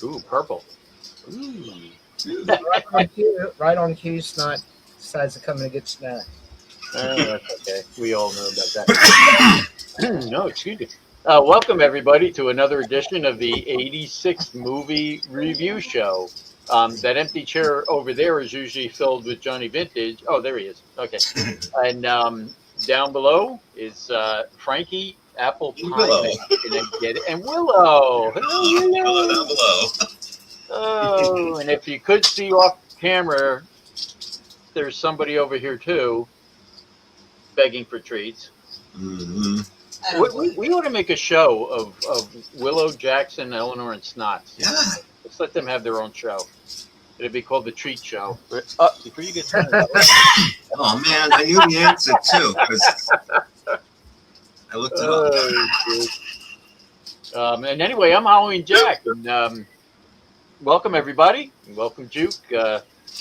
Ooh, purple. Ooh. Right on cue, Snot decides to come in and get snacks. That's okay. We all know about that. No, excuse me. Welcome, everybody, to another edition of the 86th Movie Review Show. That empty chair over there is usually filled with Johnny Vintage. Oh, there he is. Okay. And down below is Frankie Apple Pie. Willow. And Willow. Willow down below. Oh, and if you could see off camera, there's somebody over here, too, begging for treats. Mm-hmm. We ought to make a show of Willow, Jackson, Eleanor, and Snots. Yeah. Let's let them have their own show. It'd be called The Treat Show. Before you get started. Oh, man, I knew the answer, too, because I looked it up. And anyway, I'm Halloween Jack, and welcome, everybody. Welcome, Juke.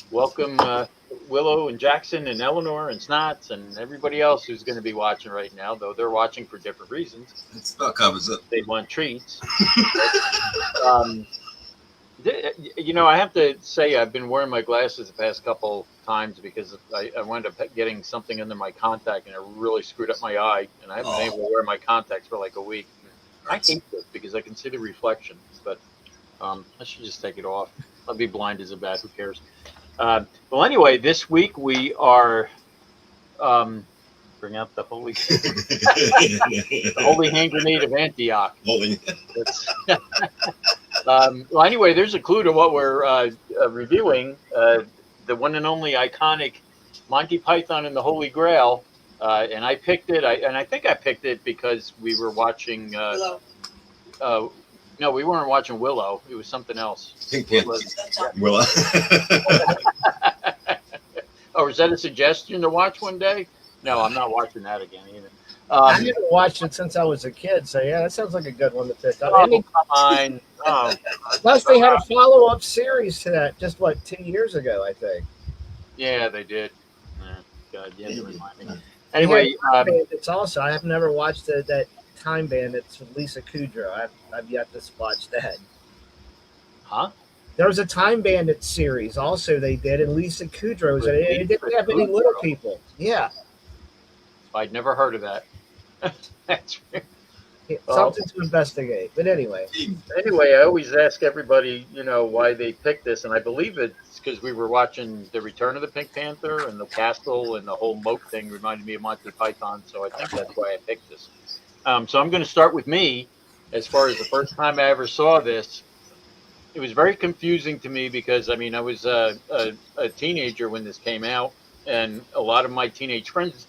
Welcome, Willow and Jackson and Eleanor and Snots and everybody else who's going to be watching right now, though they're watching for different reasons. That spell covers it. They want treats. I have to say I've been wearing my glasses the past couple times because I wound up getting something under my contact and it really screwed up my eye, and I haven't been able to wear my contacts for like a week. I hate this because I can see the reflection, but I should just take it off. I'll be blind as a bat. Who cares? Well, anyway, this week we are bring out the holy the holy hand grenade of Antioch. Well, anyway, there's a clue to what we're reviewing. The one and only iconic Monty Python and the Holy Grail. And I picked it. I think I picked it because we were watching. No, we weren't watching Willow. It was something else. Willow. Oh, is that a suggestion to watch one day? No, I'm not watching that again either. I haven't watched it since I was a kid, so yeah, that sounds like a good one to pick up. Come on. Oh. Plus, they had a follow-up series to that just, 2 years ago, I think. Yeah, they did. God, yeah, you remind me. Anyway, it's also, I have never watched that Time Bandits with Lisa Kudrow. I've yet to watch that. Huh? There was a Time Bandits series also they did, and Lisa Kudrow was in it. It didn't have any little people. Yeah. I'd never heard of that. That's something to investigate. But anyway. Anyway, I always ask everybody, why they picked this, and I believe it's because we were watching The Return of the Pink Panther, and the castle and the whole moat thing reminded me of Monty Python, so I think that's why I picked this. So I'm going to start with me. As far as the first time I ever saw this, it was very confusing to me because, I was a teenager when this came out, and a lot of my teenage friends,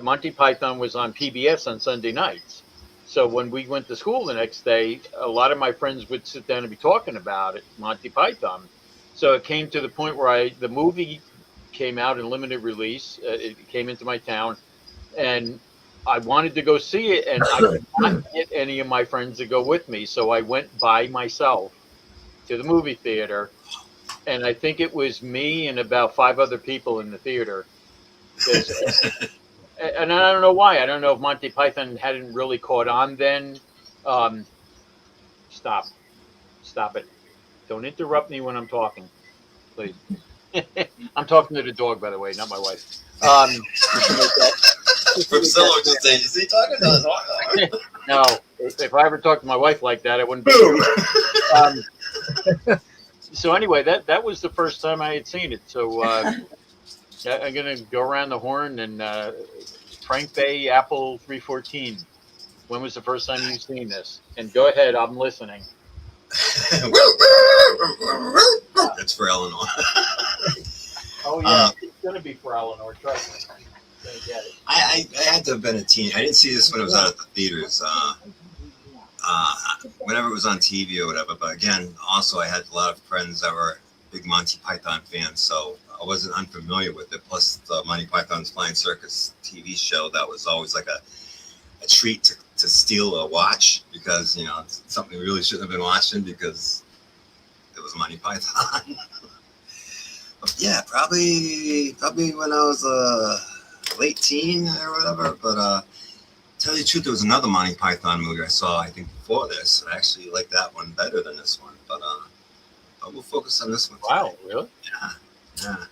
Monty Python was on PBS on Sunday nights. So when we went to school the next day, a lot of my friends would sit down and be talking about it, Monty Python. So it came to the point where the movie came out in limited release. It came into my town, and I wanted to go see it, and I could not get any of my friends to go with me. So I went by myself to the movie theater, and I think it was me and about 5 other people in the theater. And I don't know why. I don't know if Monty Python hadn't really caught on then. Stop it. Don't interrupt me when I'm talking, please. I'm talking to the dog, by the way, not my wife. Priscilla just saying, is he talking to us? No, if I ever talked to my wife like that, I wouldn't be So anyway, that was the first time I had seen it. So I'm gonna go around the horn and Frank Bay Apple 314. When was the first time you've seen this? And go ahead, I'm listening. That's for Eleanor. Oh yeah, it's gonna be for Eleanor. Trust me. Gonna get it. I had to have been a teen. I didn't see this when it was out at the theaters. Whenever it was on TV or whatever. But again, also I had a lot of friends that were big Monty Python fans, so I wasn't unfamiliar with it. Plus, the Monty Python's Flying Circus TV show, that was always like a treat to steal a watch, because it's something we really shouldn't have been watching because it was Monty Python. But yeah, probably when I was late teen or whatever. But tell you the truth, there was another Monty Python movie I saw, I think, before this. I actually like that one better than this one. But we'll focus on this one today. Wow, really? Yeah.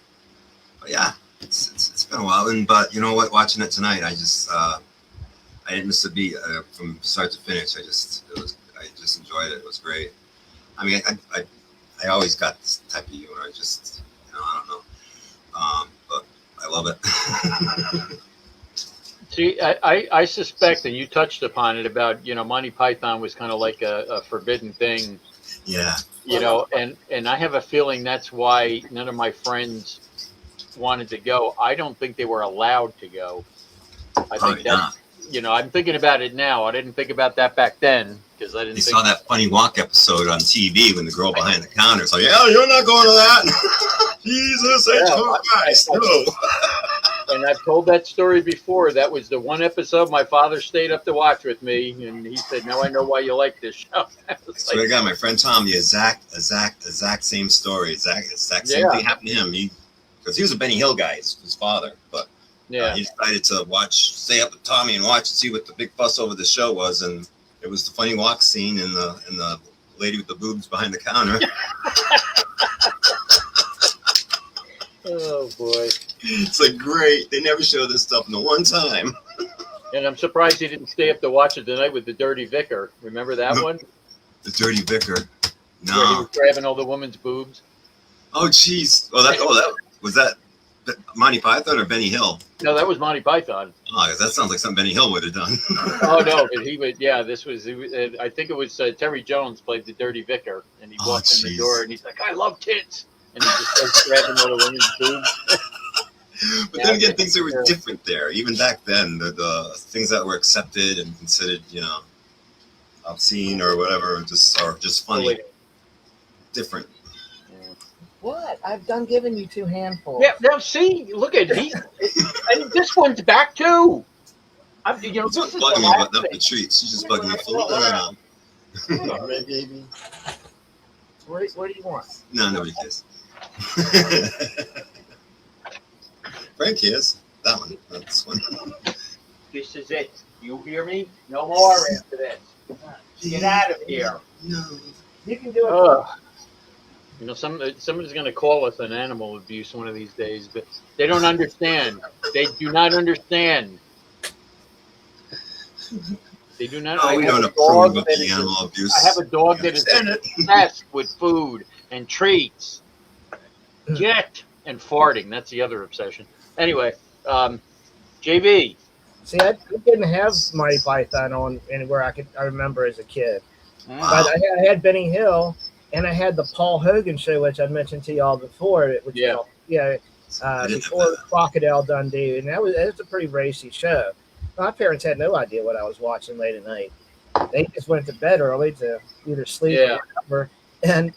But yeah, it's been a while. But you know what? Watching it tonight, I didn't miss a beat from start to finish. I just enjoyed it. It was great. I mean, I always got this type of humor. I just I don't know. But I love it. See, I suspect, and you touched upon it about, Monty Python was kind of like a forbidden thing. Yeah. And I have a feeling that's why none of my friends wanted to go. I don't think they were allowed to go. I think that's, I'm thinking about it now. I didn't think about that back then because I didn't. They saw that funny walk episode on TV when the girl behind the counter is like, "Yeah, you're not going to that." Jesus, Christ, no. And I've told that story before. That was the one episode my father stayed up to watch with me, and he said, "Now I know why you like this show." So I got my friend Tom, the exact same story. Exact same thing happened to him. Because he was a Benny Hill guy, his father, but he decided to stay up with Tommy and watch and see what the big fuss over the show was, and it was the funny walk scene and the lady with the boobs behind the counter. Oh boy. It's like, great. They never show this stuff no one time. And I'm surprised he didn't stay up to watch it tonight with the Dirty Vicar. Remember that one? The Dirty Vicar. No. Where he was grabbing all the women's boobs. Oh, jeez. That was that Monty Python or Benny Hill? No, that was Monty Python. Oh, that sounds like something Benny Hill would have done. Oh no, but he would. Yeah, I think it was Terry Jones played the Dirty Vicar, and he walked in the door and he's like, "I love tits." And he just starts grabbing all the women's boobs. But then again, things that were different there. Even back then, the things that were accepted and considered, obscene or whatever, just funny. Different. What? I've done giving you 2 handfuls. Yeah, now see, look at and this one's back too. This is bugging me with the treats. She's just bugging me. Come on, baby. What do you want? No, nobody cares. Frank cares. That one. That's one. This is it. You hear me? No more after this. Get out of here. No. You can do it. Somebody's going to call us an animal abuse one of these days, but they don't understand. They do not understand. They do not. Oh, we don't approve of the animal abuse. I have a dog that is obsessed with food and treats. Jet and farting. That's the other obsession. Anyway, JB. See, I didn't have Monty Python on anywhere I remember as a kid. Wow. But I had Benny Hill, and I had the Paul Hogan show, which I mentioned to y'all before. Before Crocodile Dundee, and that was a pretty racy show. My parents had no idea what I was watching late at night. They just went to bed early to either sleep or whatever. And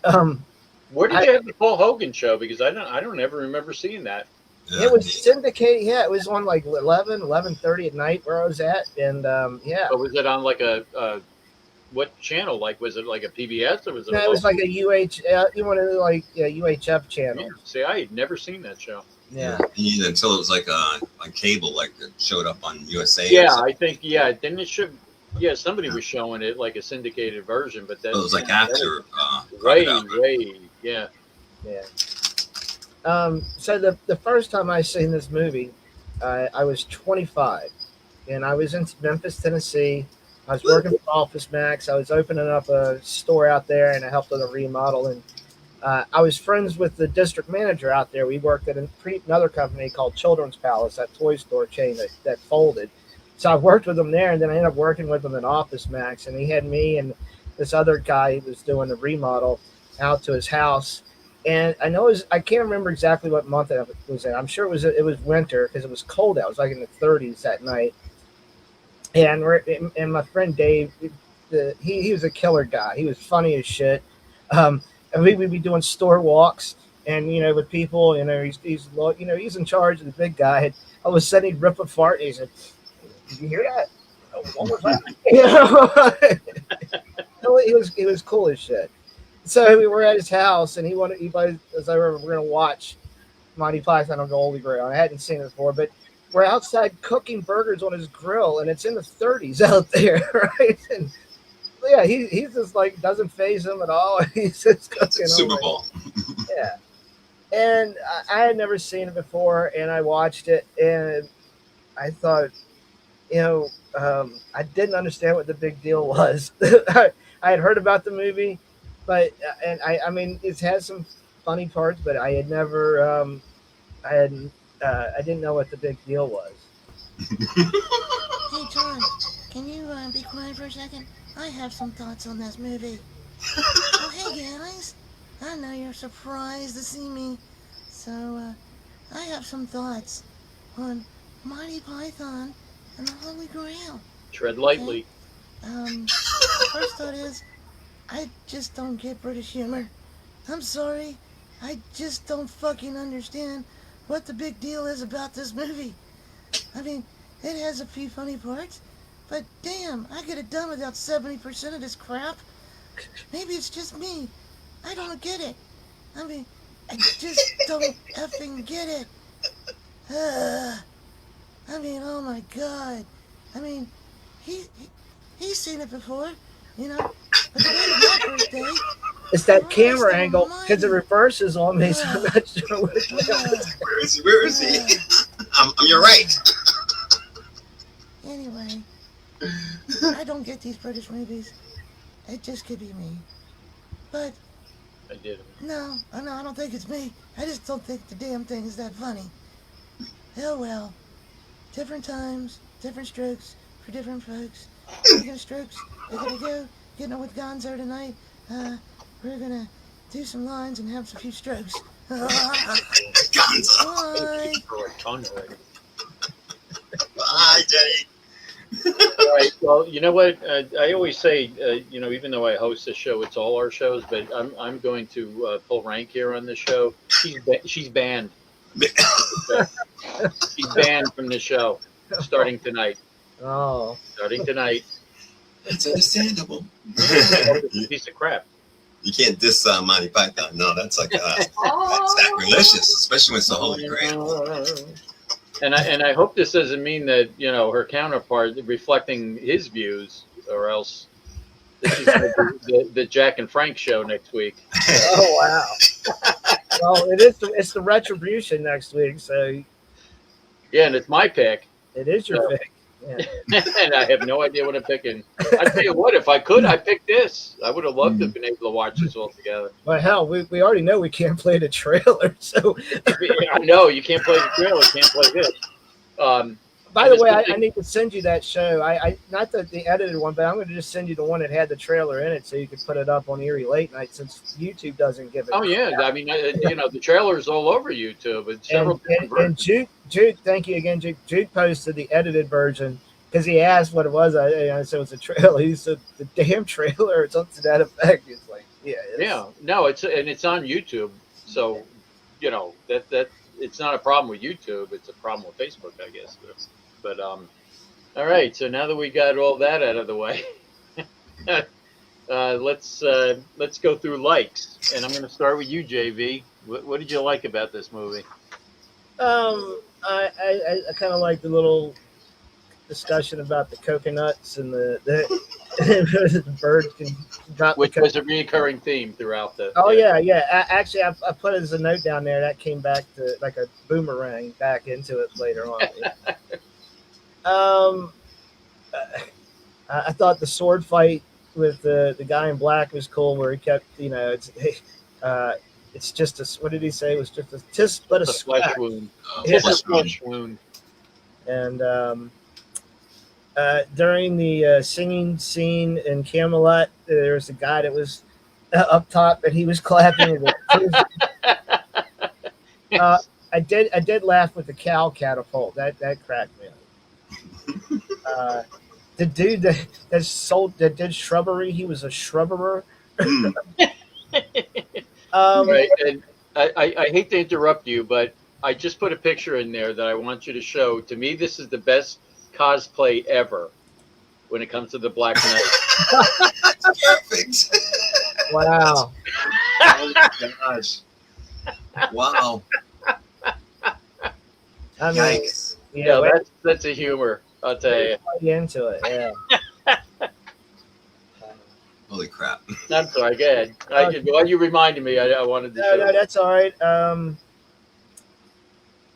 where did you have the Paul Hogan show? Because I don't ever remember seeing that. Yeah, it was syndicated. Yeah, it was on like 11:30 at night where I was at, and But was it on like a what channel? Like, was it like a PBS or was it? No, it was like a UHF channel. Yeah. See, I had never seen that show. Yeah. Until it was like on cable, like it showed up on USA. Yeah, I think Then it should. Yeah, somebody was showing it like a syndicated version, but then it was like after. Yeah. So the first time I seen this movie, I was 25, and I was in Memphis, Tennessee. I was working for Office Max. I was opening up a store out there, and I helped with a remodel. And I was friends with the district manager out there. We worked at another company called Children's Palace, that toy store chain that folded. So I worked with him there, and then I ended up working with him in Office Max, and he had me and this other guy who was doing the remodel out to his house. And I can't remember exactly what month it was in. I'm sure it was winter because it was cold out. It was like in the 30s that night. And my friend Dave, he was a killer guy. He was funny as shit. And we would be doing store walks, and with people, he's in charge of the big guy. And all of a sudden he'd rip a fart, and he said, "Did you hear that? Oh, what was that?" He was cool as shit. So we were at his house, and he as I remember, we're gonna watch Monty Python on the Holy Grail. I hadn't seen it before, but we're outside cooking burgers on his grill, and it's in the 30s out there, right? And yeah, he's just like doesn't phase him at all. He's just cooking. Super Bowl. Yeah, and I had never seen it before, and I watched it, and I thought, I didn't understand what the big deal was. I had heard about the movie, but I mean, it has some funny parts, but I had never, I didn't know what the big deal was. Hey, John, can you be quiet for a second? I have some thoughts on this movie. Oh, hey, guys. I know you're surprised to see me. So, I have some thoughts on Monty Python and the Holy Grail. Tread lightly. First thought is, I just don't get British humor. I'm sorry. I just don't fucking understand what the big deal is about this movie. I mean, it has a few funny parts, but damn, I get it done without 70% of this crap. Maybe it's just me. I don't get it. I mean, I just don't effing get it. I mean, oh my god. I mean, he's seen it before, but the day of my birthday... It's that camera angle, because it reverses on me, so I'm not sure which way. Where is he? You're right. Anyway, I don't get these British movies. It just could be me. But I did. No, I don't think it's me. I just don't think the damn thing is that funny. Hell well. Different times, different strokes for different folks. Speaking of strokes, we're gonna go getting on with Gonzo tonight. We're gonna do some lines and have a few strokes. Gonzo. Bye. Bye, Jenny. All right. Well, you know what? I always say, even though I host the show, it's all our shows. But I'm going to pull rank here on this show. She's banned. She's banned from the show starting tonight. Oh. Starting tonight. That's understandable. Piece of crap. You can't diss Monty Python. No, that's like that's sacrilegious, especially when it's the Holy Grail. And I hope this doesn't mean that her counterpart reflecting his views, or else this is the Jack and Frank show next week. Oh wow! Well, it's the retribution next week, so yeah, and it's my pick. It is your pick. Yeah. And I have no idea what I'm picking. I tell you what, if I could, I'd pick this. I would have loved to have been able to watch this all together. Well, hell, we already know we can't play the trailer, so I know you can't play the trailer, can't play this. By the way, I need to send you that show. I not the edited one, but I'm going to just send you the one that had the trailer in it, so you can put it up on Erie Late Night since YouTube doesn't give it. Oh yeah, I mean, the trailer's all over YouTube. It's several different versions. And Juke, thank you again, Juke. Juke posted the edited version because he asked what it was. I said it was a trailer. He said the damn trailer or something to that effect. It's like, no, it's on YouTube, so that it's not a problem with YouTube. It's a problem with Facebook, I guess. But all right. So now that we got all that out of the way, let's go through likes, and I'm going to start with you, JV. What did you like about this movie? I kind of like the little discussion about the coconuts and the birds can drop. Which was a recurring theme throughout the. Oh yeah. Actually, I put it as a note down there that came back to like a boomerang back into it later on. I thought the sword fight with the guy in black was cool, where he kept it's just a, what did he say? It was just but a The flesh scratch. wound. Yeah. It's a flesh wound. And during the singing scene in Camelot, there was a guy that was up top, and he was clapping. I did laugh with the cow catapult. That cracked me up. The dude that did shrubbery, he was a shrubberer. Right, and I hate to interrupt you, but I just put a picture in there that I want you to show. To me, this is the best cosplay ever when it comes to the Black Knight. Perfect. Wow. Oh my gosh. Wow. I mean, Yikes. Yeah, yeah, that's a humor. I'll tell you. way into it. Yeah. Holy crap. I'm sorry. Go ahead. While you reminded me, I wanted to show. No, that's all right.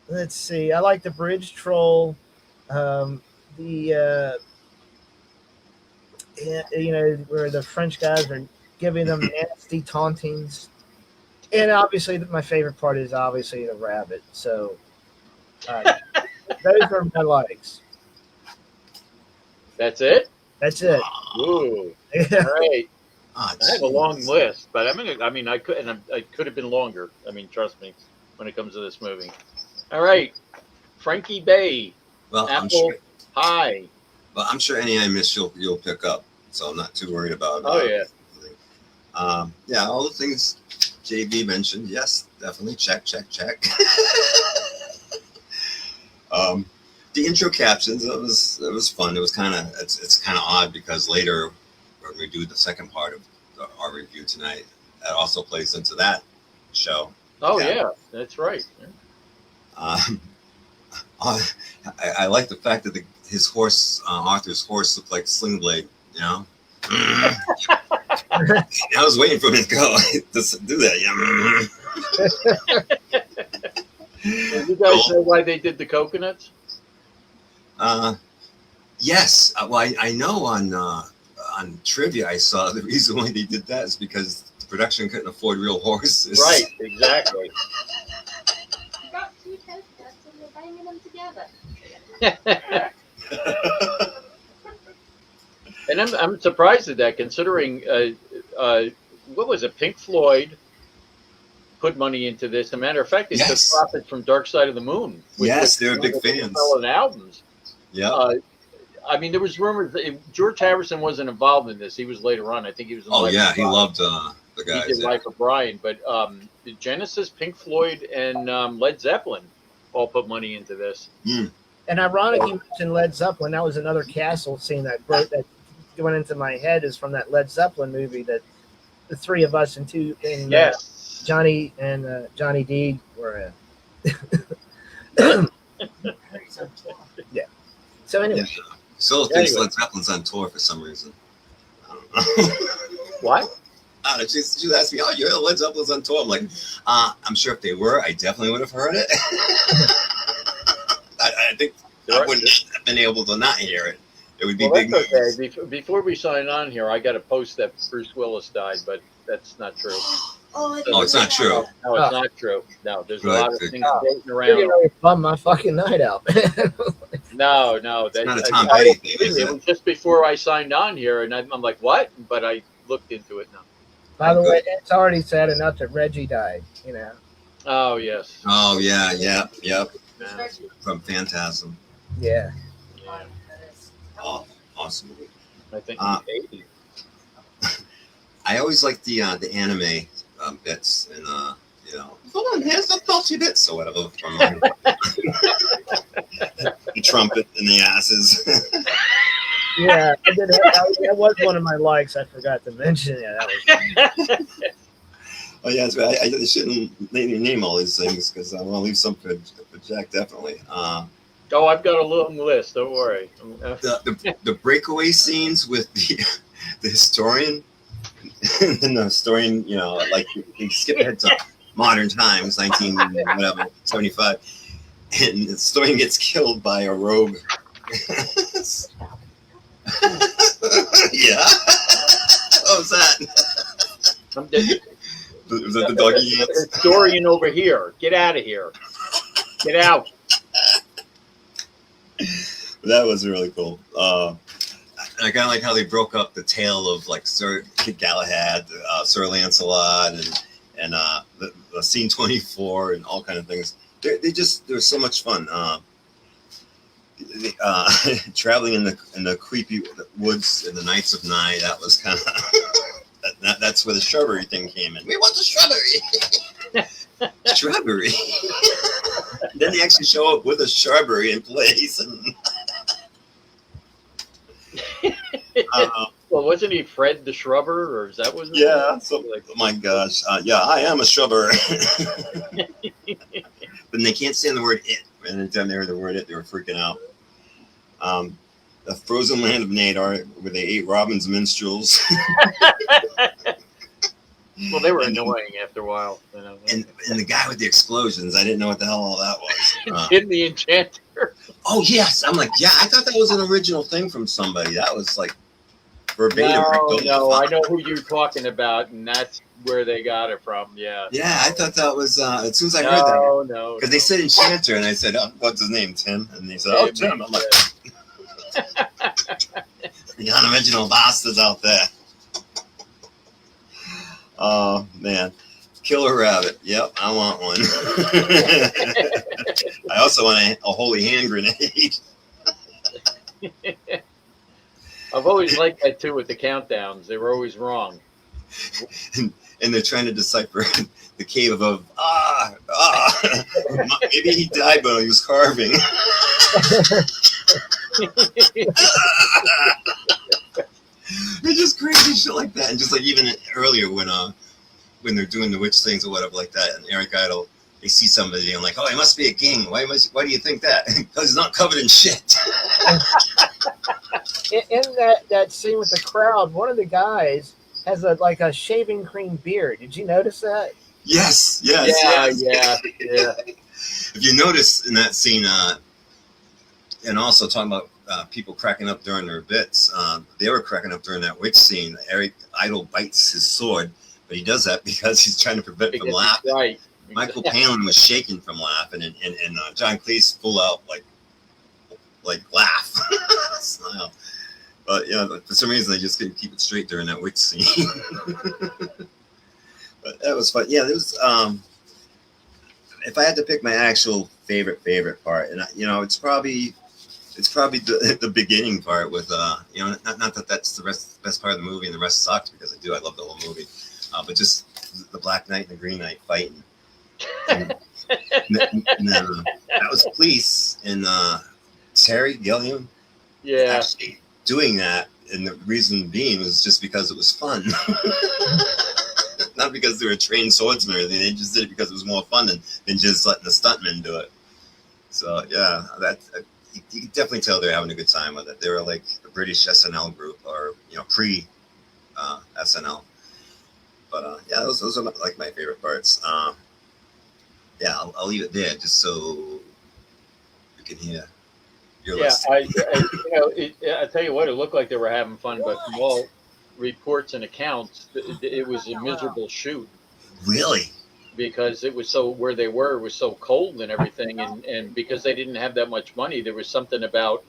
Let's see. I like the bridge troll. Yeah, where the French guys are giving them nasty tauntings, and obviously my favorite part is obviously the rabbit. So those are my likes. That's it. That's it. Ooh. All right. Oh, I have a long list, but I could have been longer. I mean, trust me, when it comes to this movie. All right, Frankie Bay, well, Apple Pie. Well, I'm sure any I miss you'll pick up, so I'm not too worried about. Oh yeah. Yeah, all the things JB mentioned. Yes, definitely check. The intro captions, it was fun. It was it's kind of odd because later when we do the second part of our review tonight, that also plays into that show. Oh yeah, that's right. I like the fact that his horse, Arthur's horse, looked like Sling Blade. You know, I was waiting for him to go to do that. Yeah. You guys know why they did the coconuts? Yes. Well, I know on trivia I saw the reason why they did that is because the production couldn't afford real horses. Right. Exactly. You got two coconuts and you're banging them together. And I'm surprised at that, considering what was it? Pink Floyd put money into this. As a matter of fact, they took profits from Dark Side of the Moon. Yes, they're big fans. Selling albums. Yeah. I mean, there was rumors that George Harrison wasn't involved in this. He was later on. I think he was. He loved the guys. He did Life of Brian, but Genesis, Pink Floyd, and Led Zeppelin all put money into this. Mm. And ironic, you mentioned Led Zeppelin. That was another castle scene that went into my head, is from that Led Zeppelin movie that the three of us and Yes. Johnny and Johnny D were in. Yeah. So anyway. Yeah. Still thinks Led Zeppelin's on tour for some reason. I don't know. What? I don't know. She asked me, "Oh, you're Led Zeppelin's on tour." I'm like, I'm sure if they were, I definitely would have heard it. I think I wouldn't have been able to not hear it. It would be big news. Okay. Before we sign on here, I got to post that Bruce Willis died, but that's not true. It's not true. No, it's not true. No, there's a lot of things floating You're around. gonna bum my fucking night out. No, It's not a Tom Petty thing, is it it? was just before I signed on here, and I'm like, what? But I looked into it now. By the way, it's already sad enough that Reggie died, you know. Oh, yes. Oh yeah, yep. Yeah. From Phantasm. Yeah. Oh, awesome movie. I think he's 80. I always like the anime bits and hold on, here's the culture bits or whatever from the trumpet and the asses. Yeah, that was one of my likes. I forgot to mention it. That was Oh yeah, that's right. I shouldn't name all these things because I want to leave some for Jack definitely. Oh, I've got a long list. Don't worry. The breakaway scenes with the historian, and the historian, like he skip ahead to modern times, 1975, and the historian gets killed by a rogue. Yeah, what was that? I'm dead. Was that the doggy ants? Historian over here. Get out of here. Get out. That was really cool. I kind of like how they broke up the tale of like Sir Kid Galahad, Sir Lancelot, and the Scene 24 and all kind of things. They're so much fun. Traveling in the creepy woods in the nights of night. That was kind of that's where the shrubbery thing came in. We want the shrubbery. Shrubbery. Then they actually show up with a shrubbery in place. And well, wasn't he Fred the Shrubber, or is that what? Yeah. So, like, oh my gosh. Yeah, I am a shrubber. But they can't stand the word "it." And anytime they heard the word "it," they were freaking out. The frozen land of Nadar, where they ate Robin's minstrels. Well, they were annoying after a while. You know? And the guy with the explosions, I didn't know what the hell all that was. Jim the Enchanter. Oh, yes. I'm like, yeah, I thought that was an original thing from somebody. That was like verbatim. No, I know who you're talking about, and that's where they got it from. Yeah. Yeah, I thought that was, as soon as I heard that. No. Because they said Enchanter, and I said, oh, what's his name, Tim? And they said, oh, Tim. I'm like, the unoriginal bastards out there. Oh, man. Killer rabbit. Yep, I want one. I also want a holy hand grenade. I've always liked that, too, with the countdowns. They were always wrong. And they're trying to decipher the cave of maybe he died when he was carving. They're just crazy shit like that. And just like even earlier when they're doing the witch things or whatever like that, and Eric Idle, they see somebody and like, oh, he must be a king. Why do you think that? Because he's not covered in shit. In that scene with the crowd, one of the guys has a shaving cream beard. Did you notice that? Yes. Yeah. If you notice in that scene, and also talking about people cracking up during their bits, they were cracking up during that witch scene. Eric Idle bites his sword, but he does that because he's trying to prevent from laughing. Right. Michael Palin was shaking from laughing, and John Cleese full out like laugh, smile. But for some reason they just couldn't keep it straight during that witch scene. But that was fun. Yeah, there was. If I had to pick my actual favorite part, and it's probably the beginning part with not that that's the best part of the movie and the rest sucks, because I love the whole movie, but just the Black Knight and the Green Knight fighting. And that was Cleese and Terry Gilliam. Yeah. Actually doing that, and the reason being was just because it was fun. Not because they were trained swordsmen or anything. They just did it because it was more fun than just letting the stuntmen do it. So yeah, you can definitely tell they're having a good time with it. They were like the British SNL group, or pre SNL. But yeah, those are like my favorite parts. Yeah, I'll leave it there just so you can hear your list. I tell you what, it looked like they were having fun, but from all reports and accounts, it was a miserable shoot. Really? Because it was where they were was so cold and everything, and because they didn't have that much money, there was something about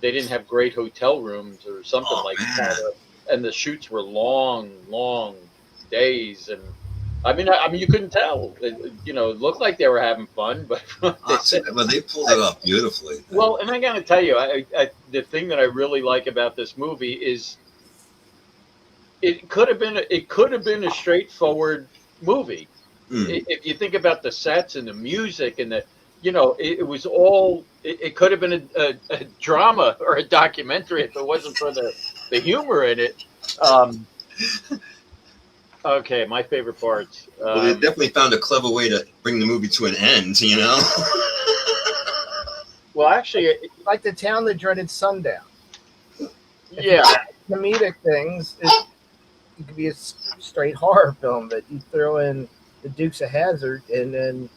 they didn't have great hotel rooms or something that. And the shoots were long days, and I mean, you couldn't tell. It looked like they were having fun, but they pulled it off beautifully. Well, and I got to tell you, the thing that I really like about this movie is it could have been a straightforward movie. If you think about the sets and the music and it was all. It could have been a drama or a documentary if it wasn't for the humor in it. Okay, my favorite parts. Well, they definitely found a clever way to bring the movie to an end, Well, actually, like the Town That Dreaded Sundown. Yeah. Comedic things. It could be a straight horror film, but you throw in the Dukes of Hazzard and then.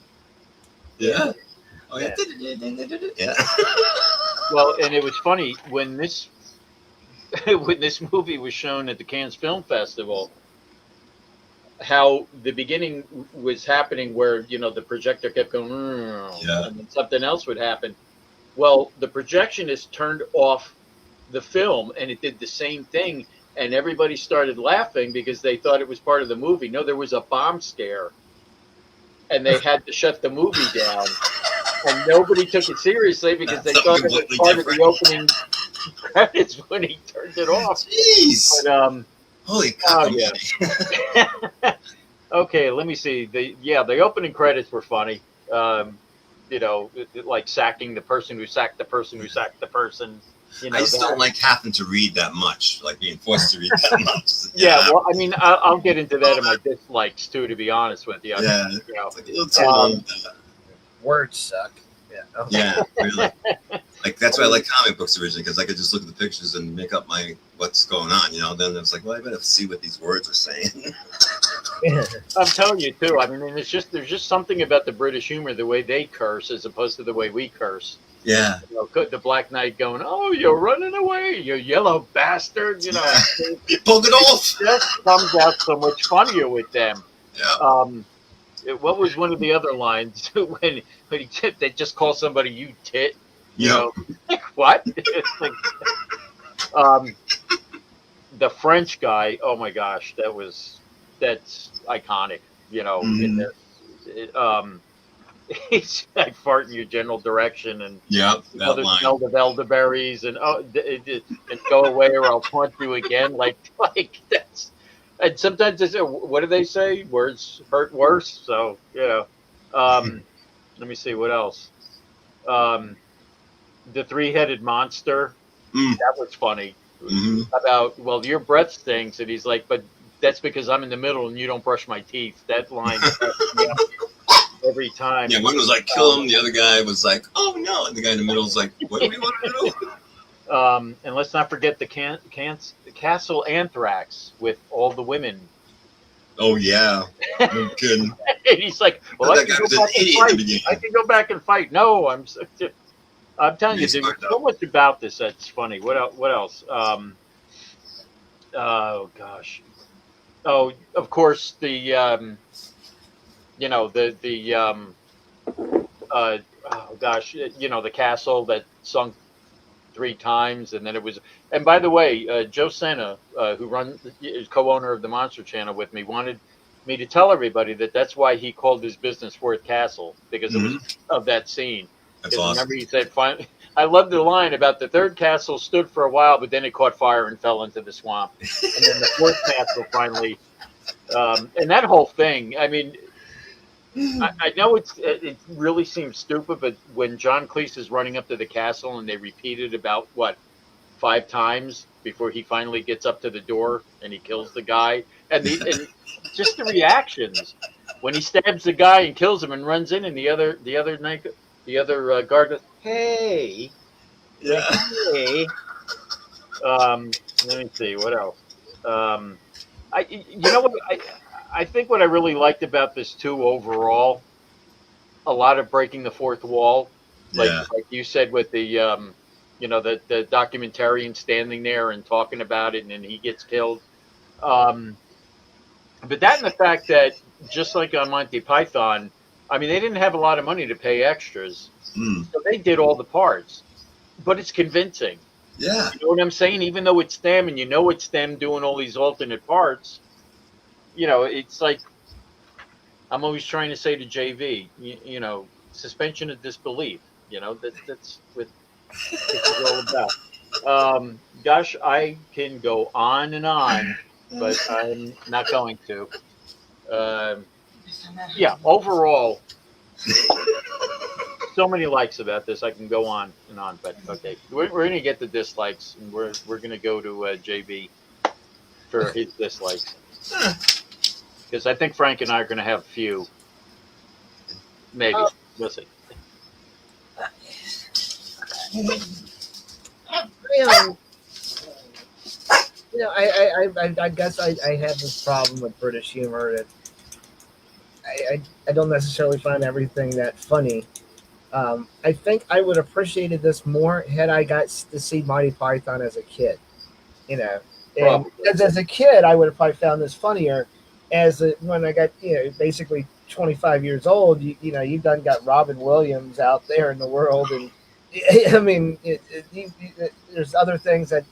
Yeah. Oh yeah. Yeah. Well, and it was funny when this movie was shown at the Cannes Film Festival. how the beginning was happening, where the projector kept going, Yeah. and then something else would happen. Well, the projectionist turned off the film, and it did the same thing, and everybody started laughing because they thought it was part of the movie. No, there was a bomb scare, and they had to shut the movie down, and nobody took it seriously because they That's thought it was completely part different. of the opening credits when he turned it off. Jeez. But Holy oh cow. yeah. Okay, let me see. The opening credits were funny. Like sacking the person who sacked the person who sacked the person. I just don't like having to read that much, like being forced to read that much. Yeah, well, I mean, I'll get into that in my dislikes too, to be honest with you. Yeah. You know, It's like a little too long. Words suck. Yeah. Okay. Yeah, really. Like that's why I like comic books originally, because I could just look at the pictures and make up what's going on. Then it's like, well, I better see what these words are saying. I'm telling you too. I mean, there's just something about the British humor, the way they curse as opposed to the way we curse. Yeah. The Black Knight going, "Oh, you're running away, you yellow bastard!" You poke it off. It just comes out so much funnier with them. Yeah. What was one of the other lines when they just call somebody "you tit"? Like what? Like, the French guy. Oh my gosh, that's iconic. In this, he's like fart in your general direction, and Yep, that the line. smell of elderberries, and and go away or I'll taunt you again. Like that's. And sometimes they say, what do they say? Words hurt worse. So let me see what else. The three-headed monster. That was funny. Mm-hmm. About, well, your breath stinks, and he's like, but that's because I'm in the middle and you don't brush my teeth. That line every time. Yeah, one was like, kill him. The other guy was like, oh no. And the guy in the middle was like, what do we want to do? And let's not forget the Castle Anthrax with all the women. Oh yeah, no kidding. And he's like, well, I That guy can was go an back and idiot in the fight. beginning. I can go back and fight. No, I'm telling you, He's there's smart, so though. much about this that's funny. What else? Oh gosh. Oh, of course oh gosh, the castle that sunk 3 times, and then it was. And by the way, Joe Senna, who is co-owner of the Monster Channel with me, wanted me to tell everybody that that's why he called his business Fourth Castle, because it was of that scene. That's awesome. Remember, he said, I love the line about the third castle stood for a while, but then it caught fire and fell into the swamp. And then the fourth castle finally, and that whole thing, I mean, I know it really seems stupid, but when John Cleese is running up to the castle and they repeat it about, 5 times before he finally gets up to the door and he kills the guy, and just the reactions when he stabs the guy and kills him and runs in, and the other guard goes, "Hey, Yeah. hey." Let me see what else. I think what I really liked about this too, overall, a lot of breaking the fourth wall, like you said with the the documentarian standing there and talking about it, and then he gets killed. But that and the fact that, just like on Monty Python, I mean, they didn't have a lot of money to pay extras, so they did all the parts. But it's convincing. Yeah. You know what I'm saying? Even though it's them, and it's them doing all these alternate parts, it's like I'm always trying to say to JV, suspension of disbelief. That's what this is all about. Gosh, I can go on and on, but I'm not going to. Yeah, overall, so many likes about this. I can go on and on, but okay, we're going to get the dislikes, and we're going to go to JV for his dislikes, because I think Frank and I are going to have a few. Maybe. We'll see. I guess I have this problem with British humor that I don't necessarily find everything that funny. I think I would have appreciated this more had I got to see Monty Python as a kid. And as a kid, I would have probably found this funnier. when I got basically 25 years old, you've done got Robin Williams out there in the world, and I mean, there's other things that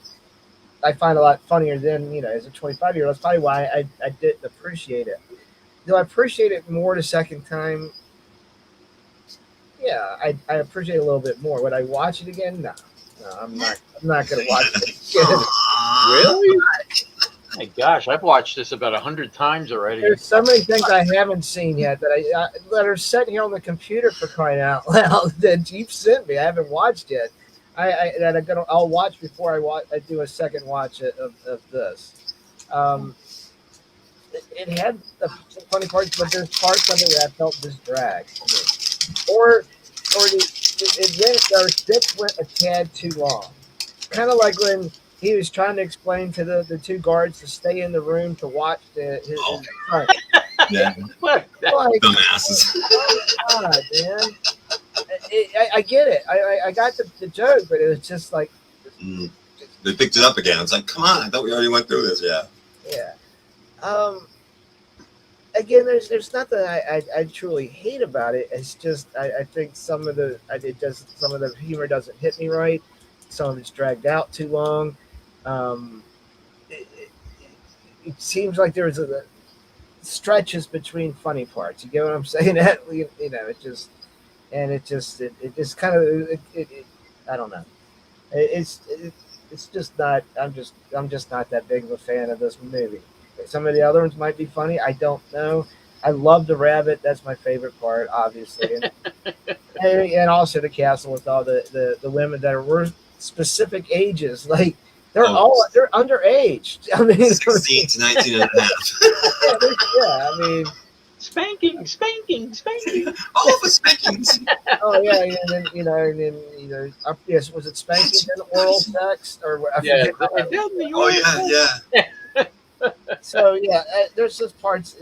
I find a lot funnier than as a 25-year-old. That's probably why I didn't appreciate it. Do I appreciate it more the second time? Yeah, I appreciate it a little bit more. Would I watch it again? No, I'm not. I'm not gonna watch it again. Really? My gosh, I've watched this about 100 times already. There's so many things I haven't seen yet that are sitting here on the computer, for crying out loud, that you've sent me. I haven't watched yet. I'll watch before I do a second watch of this. It had some funny parts, but there's parts of it that I felt just dragged. Or our sticks went a tad too long. Kind of like when he was trying to explain to the two guards to stay in the room to watch his son. Yeah. What? Like, Dumbasses. oh my God, man. I get it. I got the joke, but it was just like. They picked it up again. It's like, come on! I thought we already went through this. Yeah. Yeah. Again, there's nothing I truly hate about it. It's just I think some of the humor doesn't hit me right. Some of it's dragged out too long. It seems like there's stretches between funny parts. You get what I'm saying? It just kind of I don't know. It's just not. I'm just not that big of a fan of this movie. Some of the other ones might be funny. I don't know. I love the rabbit. That's my favorite part, obviously, and also the castle with all the women that were specific ages. Like they're underage. I mean, 16 to 19 and a half. yeah. I mean, Spanking. All of the spankings. oh yeah, and then yes, was it spanking and oral sex or what? Yeah. Oh yeah. So yeah, there's just parts.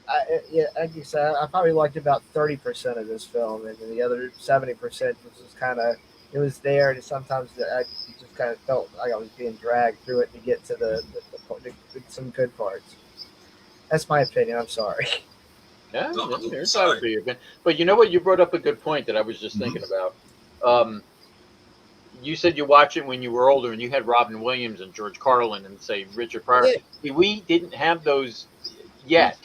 Like you said, I probably liked about 30% of this film, and then the other 70% was just kind of it was there, and sometimes I just kind of felt like I was being dragged through it to get to the some good parts. That's my opinion. I'm sorry. Yeah, it's not your opinion. But you know what? You brought up a good point that I was just thinking about. You said you watched it when you were older, and you had Robin Williams and George Carlin and say Richard Pryor. Yeah. We didn't have those yet.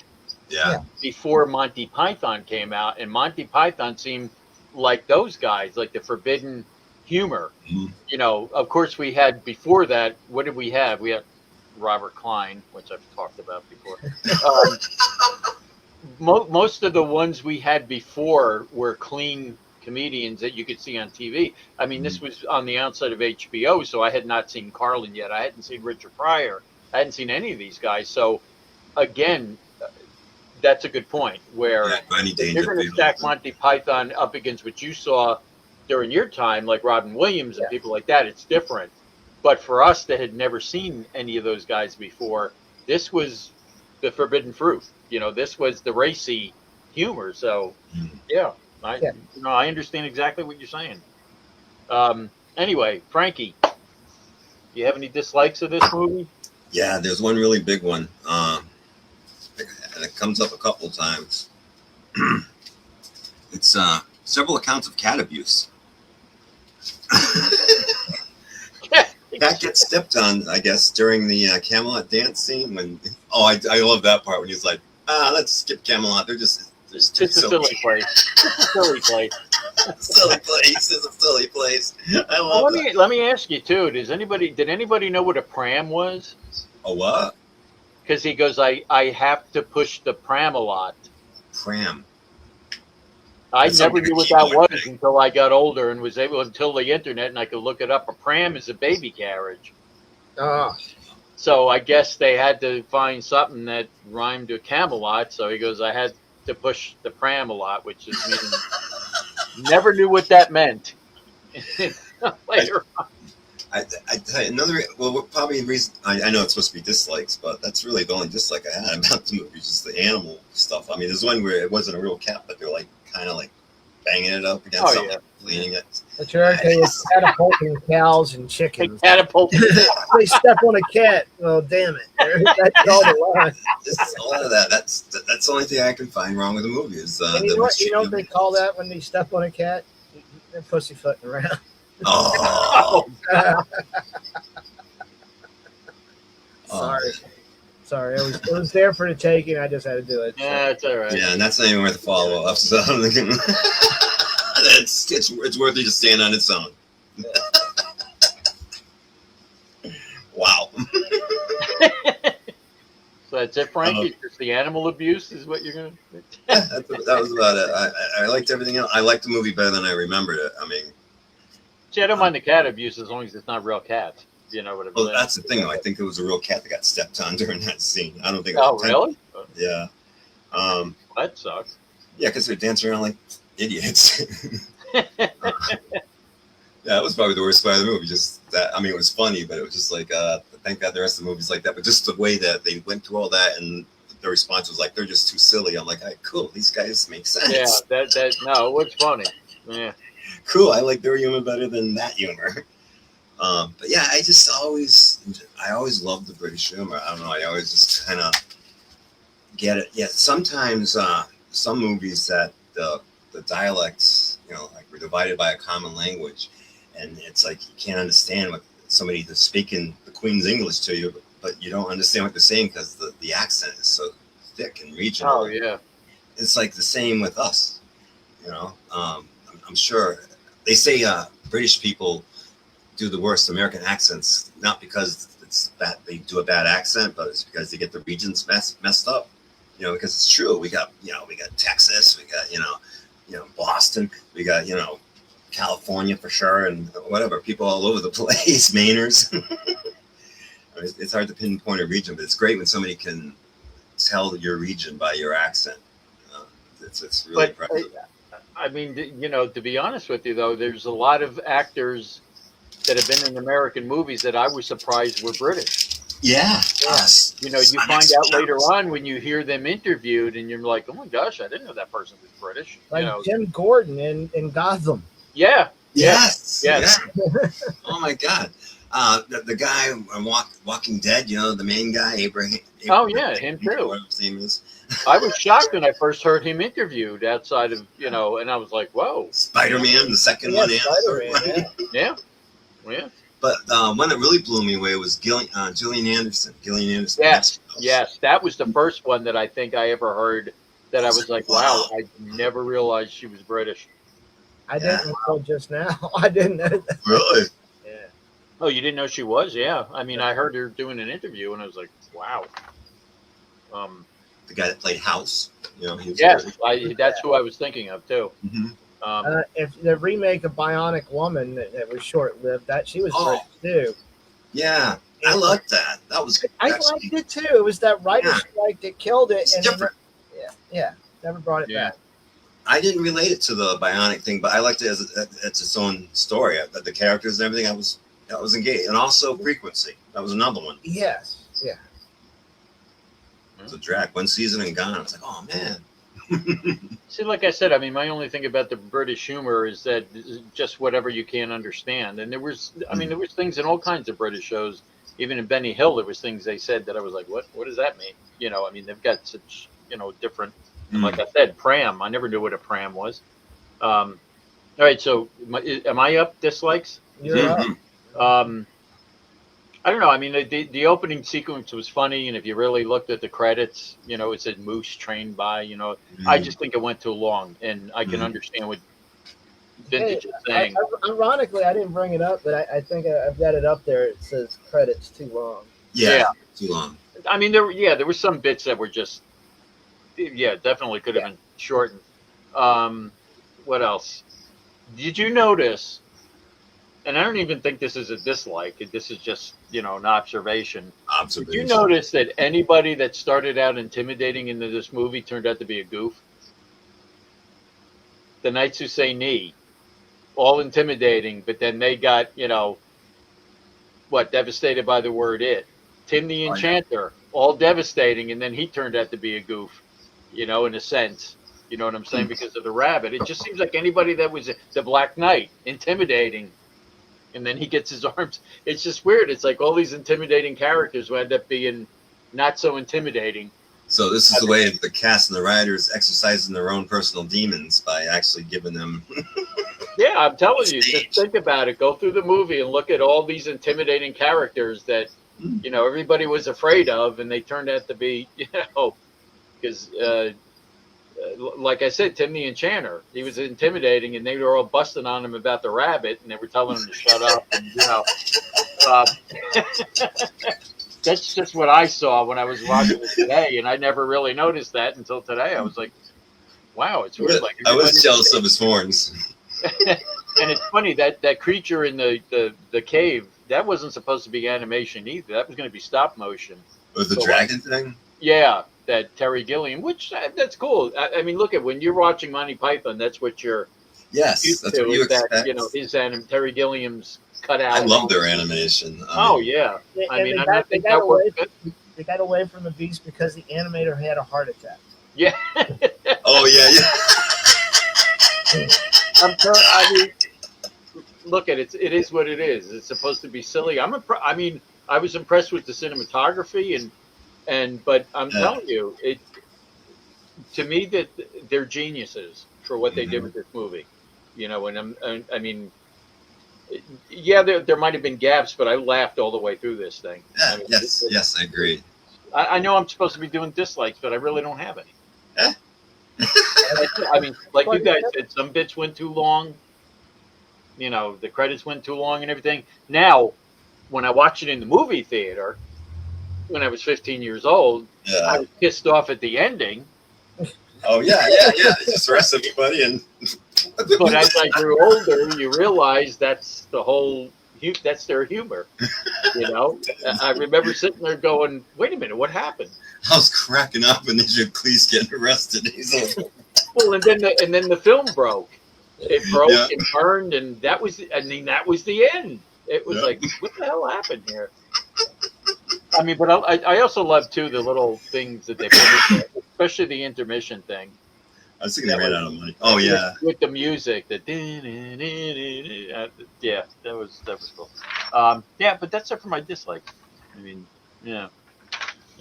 Yeah. Before Monty Python came out, and Monty Python seemed like those guys, like the forbidden humor. Mm-hmm. Of course, we had before that. What did we have? We had Robert Klein, which I've talked about before. Most of the ones we had before were clean comedians that you could see on TV. I mean, this was on the outside of HBO, so I had not seen Carlin yet. I hadn't seen Richard Pryor. I hadn't seen any of these guys. So, again, that's a good point. Where you're going to stack Monty Python up against what you saw during your time, like Robin Williams and people like that, it's different. But for us that had never seen any of those guys before, this was the forbidden fruit. This was the racy humor. So, I understand exactly what you're saying. Anyway, Frankie, do you have any dislikes of this movie? Yeah, there's one really big one. And it comes up a couple of times. It's several accounts of cat abuse. Cat gets stepped on, I guess, during the Camelot dance scene. I love that part when he's like, let's skip Camelot. It's a silly place. It's a silly place. Silly place. It's a silly place. I love that. Let me ask you too. Did anybody know what a pram was? A what? Because he goes, I have to push the pram a lot. Pram. I never knew what that was until I got older and was able until the internet, and I could look it up. A pram is a baby carriage. So I guess they had to find something that rhymed with Camelot. So he goes, I had to push the pram a lot, which is meaning never knew what that meant. Later on. I tell you, probably the reason I know it's supposed to be dislikes, but that's really the only dislike I had about the movie, just the animal stuff. I mean, there's one where it wasn't a real cat, but they're like kind of like banging it up against Oh, something, yeah. cleaning it. But you're okay with catapulting cows and They chickens. catapulted. They step on a cat. Oh, damn it. That's all the line. Just a lot of that. That's the only thing I can find wrong with the movie is And you know what they call that when they step on a cat? They're pussyfooting around. Oh, Sorry. Sorry. It was there for the taking. I just had to do it. Yeah, it's all right. yeah, and that's not even worth a follow up. So I'm thinking it's worth it just staying on its own. Wow. So that's it, Frankie. Just the animal abuse is what you're gonna. That was about it. I liked everything else. I liked the movie better than I remembered it. I mean, See, I don't mind the cat abuse as long as it's not real cats. You know what I'm well, saying? that's the thing, though. I think it was a real cat that got stepped on during that scene. I don't think. Oh, really? Yeah. That sucks. Yeah, because they're dancing around like idiots. Yeah, that was probably the worst part of the movie. Just that. I mean, it was funny, but it was just like, thank God the rest of the movie's like that. But just the way that they went through all that, and the response was like, they're just too silly. I'm like, all right, cool. These guys make sense. Yeah, no, it was funny. Yeah. Cool. I like their humor better than that humor. But yeah, I always loved the British humor. I don't know. I always just kind of get it. Yeah, sometimes some movies that the dialects, like we're divided by a common language, and it's like you can't understand what somebody that's speaking the Queen's English to you, but you don't understand what they're saying because the accent is so thick and regional. Oh yeah. It's like the same with us. I'm sure they say British people do the worst American accents, not because it's that they do a bad accent, but it's because they get the regions messed up. Because it's true. We got Texas, we got Boston, we got California for sure, and whatever, people all over the place, Mainers. It's hard to pinpoint a region, but it's great when somebody can tell your region by your accent. It's really impressive. I mean, to be honest with you, though, there's a lot of actors that have been in American movies that I was surprised were British. Yeah. Yes. You find out later on when you hear them interviewed, and you're like, oh my gosh, I didn't know that person was British. Like Jim Gordon in Gotham. Yeah. Yes. Yes. Yeah. Oh my God. The guy on Walking Dead, the main guy, Abraham. Oh yeah, him too. Whatever his name is. I was shocked when I first heard him interviewed outside of, and I was like, whoa. Spider-Man, the second one. Spider-Man, Yeah. But one that really blew me away was Gillian Anderson. Yes. That was the first one that I think I ever heard that I was like, wow, I never realized she was British. I didn't know just now. I didn't know that. Really? Yeah. Oh, you didn't know she was? Yeah. I mean, I heard her doing an interview, and I was like, wow. The guy that played House. He was that's who I was thinking of, too. Mm-hmm. If the remake of Bionic Woman that was short-lived, that she was British too. Yeah, I loved that. That was. I liked it too. It was that writer's strike that killed it. It's different. Never brought it back. I didn't relate it to the Bionic thing, but I liked it as its own story. The characters and everything, I was engaged, and also Frequency. That was another one. Yes. Yeah. It was a drag. One season and gone. I was like, oh man. See, like I said, I mean, my only thing about the British humor is that it's just whatever you can't understand. And there was things in all kinds of British shows. Even in Benny Hill, there was things they said that I was like, what does that mean? I mean, they've got such, different, like I said, pram. I never knew what a pram was. All right. So am I up dislikes? You're up. I don't know. I mean, the opening sequence was funny, and if you really looked at the credits, it said Moose trained by. I just think it went too long, and I can understand what Vintage is saying. Ironically, I didn't bring it up, but I think I've got it up there. It says credits too long. Yeah. Too long. I mean, there were some bits that were just, definitely could have been shortened. What else? Did you notice? And I don't even think this is a dislike. This is just, an observation. Did you notice that anybody that started out intimidating into this movie turned out to be a goof? The Knights Who Say Knee, all intimidating, but then they got, devastated by the word it. Tim the Enchanter, all devastating, and then he turned out to be a goof, in a sense. You know what I'm saying? Because of the rabbit. It just seems like anybody that was the Black Knight, intimidating, and then he gets his arms. It's just weird. It's like all these intimidating characters who end up being not so intimidating. So this is the way the cast and the writers exercising their own personal demons by actually giving them. Yeah, I'm telling you, just think about it. Go through the movie and look at all these intimidating characters that, you know, everybody was afraid of, and they turned out to be, you know, because, like I said, Tim the Enchanter, he was intimidating, and they were all busting on him about the rabbit, and they were telling him to shut up, and, you know, that's just what I saw when I was watching it today, and I never really noticed that until today. I was like, wow, it's weird. Like, I was jealous of his horns. And it's funny that creature in the cave, that wasn't supposed to be animation either. That was going to be stop motion. Was the dragon thing? Yeah, that Terry Gilliam, which that's cool. I mean, look at when you're watching Monty Python, that's what you're yes, that's what you expect. That, you know, Terry Gilliam's cut out. I love their animation. Yeah. I mean, they got away from the beast because the animator had a heart attack. Yeah. Oh yeah. I mean, look at it. It is what it is. It's supposed to be silly. I was impressed with the cinematography but I'm telling you, to me that they're geniuses for what they did with this movie. You know, and I mean, yeah, there might have been gaps, but I laughed all the way through this thing. Yeah, I mean, yes, I agree. I know I'm supposed to be doing dislikes, but I really don't have any. Eh? I mean, like you guys said, some bits went too long. You know, the credits went too long and everything. Now, when I watched it in the movie theater, when I was 15 years old, I was pissed off at the ending. Oh yeah. Just arrest everybody and. But as I grew older, you realize that's that's their humor. You know, I remember sitting there going, "Wait a minute, what happened?" I was cracking up when Juke getting arrested. Well, and then the film broke. It broke and burned, and that was the end. It was like, what the hell happened here? I mean, but I also love too the little things that they put in there, especially the intermission thing. I was thinking they ran out of money. Oh yeah, with the music, that that was cool. But that's it for my dislikes. I mean, yeah.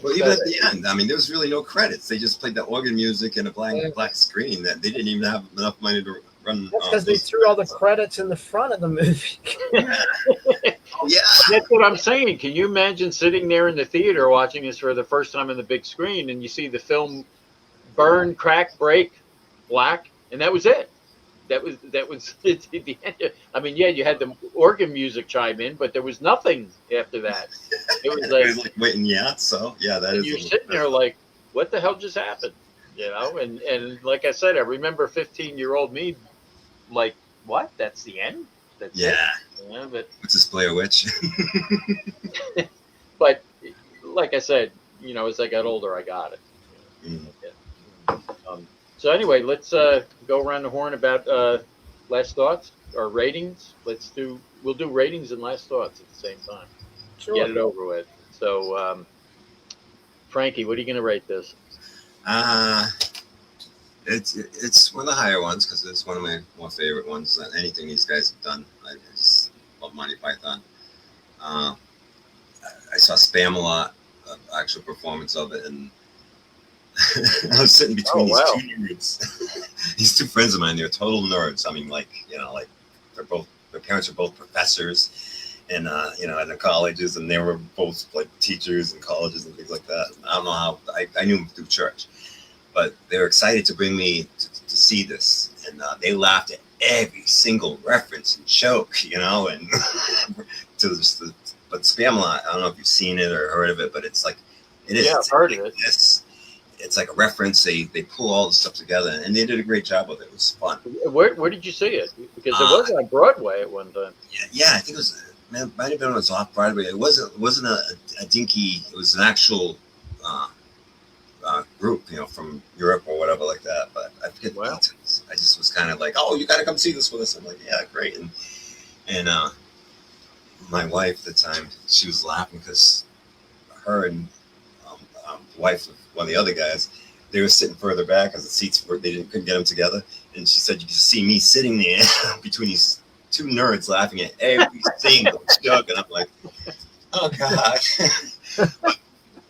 Well, even at the end, I mean, there was really no credits. They just played the organ music and a black screen. That they didn't even have enough money to run. That's because they threw all the credits in the front of the movie. Oh yeah, that's what I'm saying. Can you imagine sitting there in the theater watching this for the first time on the big screen, and you see the film burn, crack, break, black, and that was it. That was the end. I mean, yeah, you had the organ music chime in, but there was nothing after that. It was like waiting. Yeah, so yeah, that is. You're sitting there like, what the hell just happened? You know, and like I said, I remember 15-year-old me, like, what? That's the end? That's it? Yeah, but what's this, Blair Witch? But like I said, you know, as I got older, I got it. So anyway, let's go around the horn about last thoughts or ratings. We'll do ratings and last thoughts at the same time. Sure. Get it over with. So, Frankie, what are you going to rate this? It's one of the higher ones because it's one of my more favorite ones than anything these guys have done. I just love Monty Python. I saw Spam-A-Lot, actual performance of it, and I was sitting between these two nerds. These two friends of mine, they're total nerds. I mean, like, you know, like their parents are both professors and, you know, at the colleges, and they were both like teachers in colleges and things like that. I don't know how, I knew them through church, but they were excited to bring me to see this. And they laughed at every single reference and joke, you know, and but Spam-A-Lot, I don't know if you've seen it or heard of it, but it's like, it is. Yeah, I've heard of it. It's like a reference. They pull all the stuff together, and they did a great job with it. It was fun. Where did you see it? Because it was on Broadway at one time. Yeah, I think it was. Man, might have been when it was off Broadway. It wasn't a dinky. It was an actual group, you know, from Europe or whatever like that. But I forget the details. I just was kind of like, oh, you got to come see this with us. I'm like, yeah, great. And my wife at the time, she was laughing because her and the wife of one of the other guys, they were sitting further back because the seats were couldn't get them together. And she said you could see me sitting there between these two nerds laughing at every single joke, and I'm like, oh god.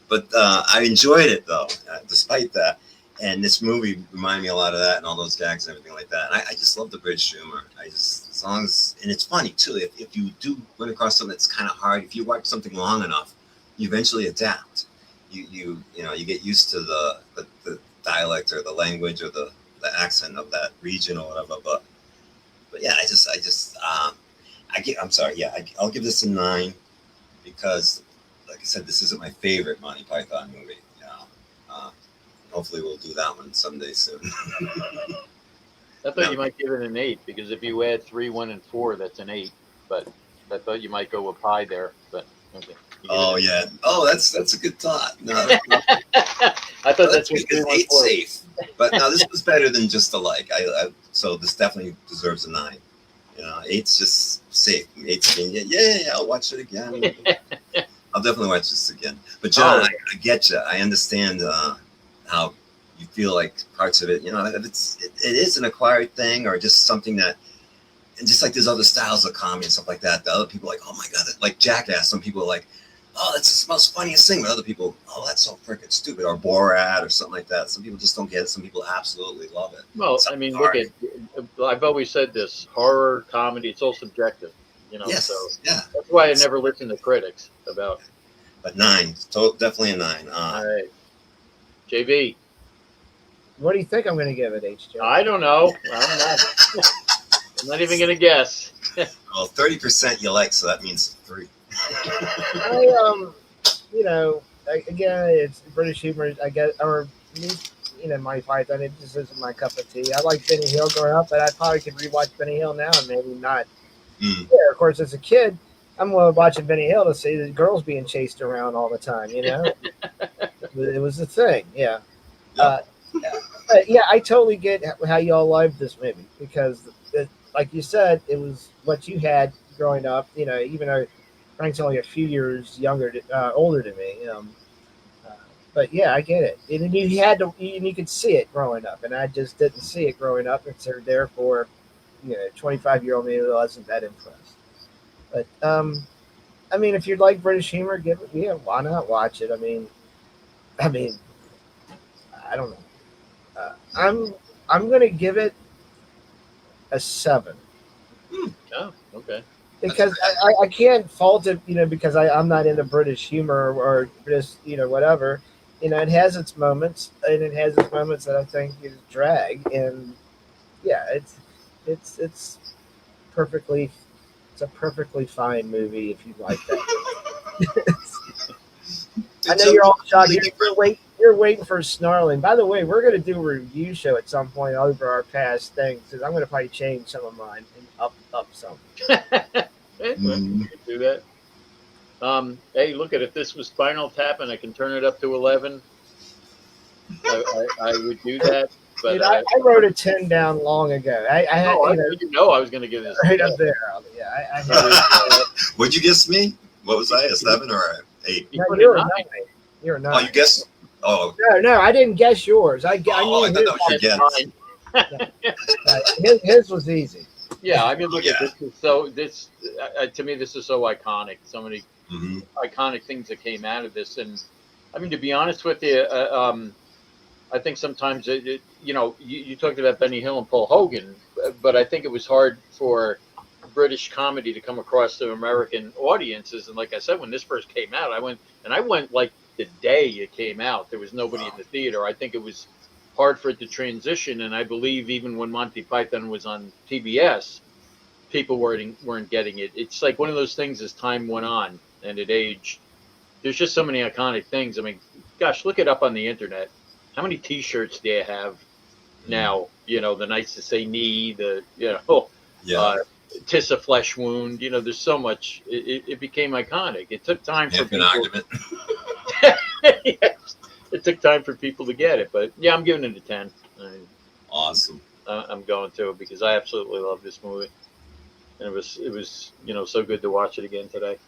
but I enjoyed it though, despite that. And this movie reminded me a lot of that and all those gags and everything like that. And I just love the British humor. As long as, and it's funny too. If you do run across something that's kind of hard, if you watch something long enough, you eventually adapt. You get used to the dialect or the language or the accent of that region or whatever. But yeah, I'm sorry. Yeah, I'll give this a 9 because, like I said, this isn't my favorite Monty Python movie. Hopefully we'll do that one someday soon. I thought you might give it an 8 because if you add 3, 1, and 4, that's an 8. But I thought you might go with pi there. But okay. Oh yeah. Oh, that's a good thought. No, I thought that's what because 8's safe. But no, this was better than just a like. So this definitely deserves a 9. 8's just safe. 8's yeah, I'll watch it again. I'll definitely watch this again. But John, I get you. I understand how you feel like parts of it. If it is an acquired thing or just something that, and just like there's other styles of comedy and stuff like that. The other people are like, oh my god, like Jackass. Some people are like, oh, that's the most funniest thing. But other people, oh, that's so freaking stupid. Or Borat or something like that. Some people just don't get it. Some people absolutely love it. Well, I mean, look at. I've always said this: horror, comedy, it's all subjective. Yes. So yeah. That's why I never listen to critics about. But 9, definitely a 9. All right, JB. What do you think I'm going to give it, HJ? I don't know. I'm not even going to guess. Well, 30% you like, so that means 3. Again, it's British humor. I guess, or Monty Python. It just isn't my cup of tea. I like Benny Hill growing up, but I probably could rewatch Benny Hill now and maybe not. Yeah, of course, as a kid, I'm watching Benny Hill to see the girls being chased around all the time. It was the thing. Yeah. Yeah, I totally get how y'all loved this movie because, like you said, it was what you had growing up. Even though Frank's only a few years older than me. But yeah, I get it. And you could see it growing up, and I just didn't see it growing up, and so therefore, 25-year-old me wasn't that impressed. But I mean, if you'd like British humor, give it. Yeah, why not watch it? I mean, I don't know. I'm gonna give it a 7. Oh, okay. Because I can't fault it, because I'm not into British humor or just whatever. It has its moments, and it has its moments that I think is drag, and yeah, it's perfectly. It's a perfectly fine movie if you like that. I know you're all shocked. You're waiting for snarling. By the way, we're going to do a review show at some point over our past things because I'm going to probably change some of mine and up some. Do that. Hey, look at if this was Spinal Tap and I can turn it up to 11. I would do that. But Dude, I wrote a 10 down long ago. I had, I was going to give this right up there. Yeah, I had. What'd you guess me? What was I? A 7 or an 8? No, you're a 9. You're a 9. Oh, you guessed? Oh. No, I didn't guess yours. I knew thought that was your guess. His was easy. Yeah, I mean, look at this. To me, this is so iconic. So many iconic things that came out of this, and I mean, to be honest with you, I think sometimes you talked about Benny Hill and Paul Hogan, but I think it was hard for British comedy to come across to American audiences. And like I said, when this first came out, I went like the day it came out. There was nobody in the theater. I think it was hard for it to transition, and I believe even when Monty Python was on TBS, people weren't getting it. It's like one of those things as time went on and it aged. There's just so many iconic things. I mean, gosh, look it up on the internet. How many T-shirts do you have now? The nice to say knee, tis a flesh wound. There's so much. It became iconic. It took time for people. An argument. Yes. It took time for people to get it, but yeah, I'm giving it a 10. Awesome. I'm going to because I absolutely love this movie, and it was so good to watch it again today.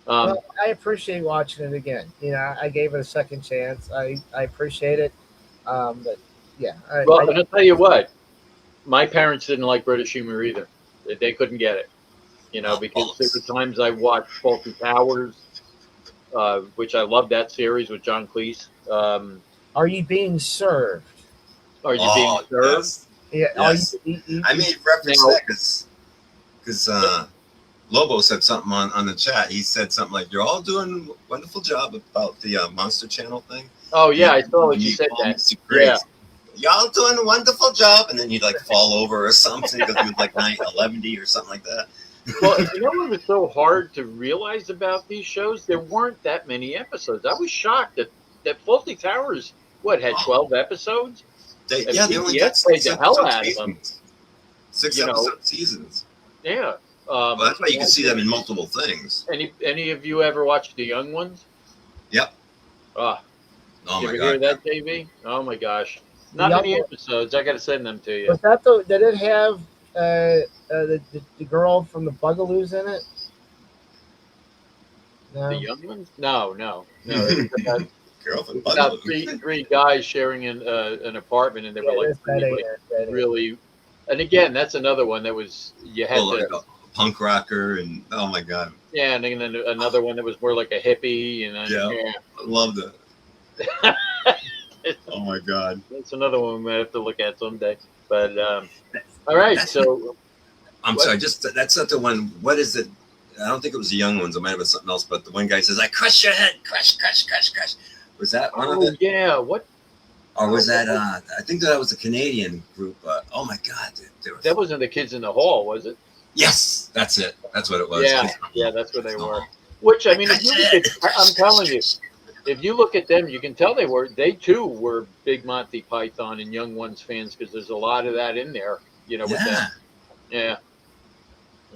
Well, I appreciate watching it again. I gave it a second chance. I appreciate it. But yeah, Well, and I'll tell you what, my parents didn't like British humor either. They couldn't get it, because there were Bollocks. times I watched Faulty Towers, which I loved that series with John Cleese. are you being served? Are you being Oh, served? yes. Yeah, Yes. I made reference to Now, that because Lobo said something on the chat. He said something like, "You're all doing a wonderful job about the Monster Channel thing." oh And yeah, I saw what you said called that. Mr. Yeah. Grace. Y'all doing a wonderful job, and then you'd like fall over or something because he was like 9'11" or something like that. Well, and what was so hard to realize about these shows? There weren't that many episodes. I was shocked that Faulty Towers, had 12 episodes? They And only PBS got played six the hell episode out of them. seasons. Six You know. episode seasons. Yeah. Well, that's why you can see them in multiple things. Any of you ever watched The Young Ones? Yep. Ah, Oh you my ever god. hear that, JV? Oh my gosh. Not Young many Ones. episodes. I got to send them to you. Was that did it have the girl from the Bugaloos in it? No. The Young Ones? No. It's about, Girlfriend it's about bundle. three guys sharing an apartment, and they were Yeah, like, that ain't like it. That ain't it. really. And again, that's another one that was you had Like to. a punk rocker, and oh my god, Yeah, and then another one that was more like a hippie, and then, Yeah. I loved it. Oh my god. that's another one we might have to look at someday. But all right, so I'm sorry, that's not the one. What is it? I don't think it was the Young Ones. It might have been something else. But the one guy says, "I crush your head, crush." Was that one of it? yeah, what? Or was that? I think that was a Canadian group. Oh my god, they were. That wasn't the Kids in the Hall, was it? Yes, that's it. That's what it was. Yeah, that's where they were. Which I mean, if you look at, I'm telling you, if you look at them, you can tell they too were big Monty Python and Young Ones fans because there's a lot of that in there, with them. Yeah.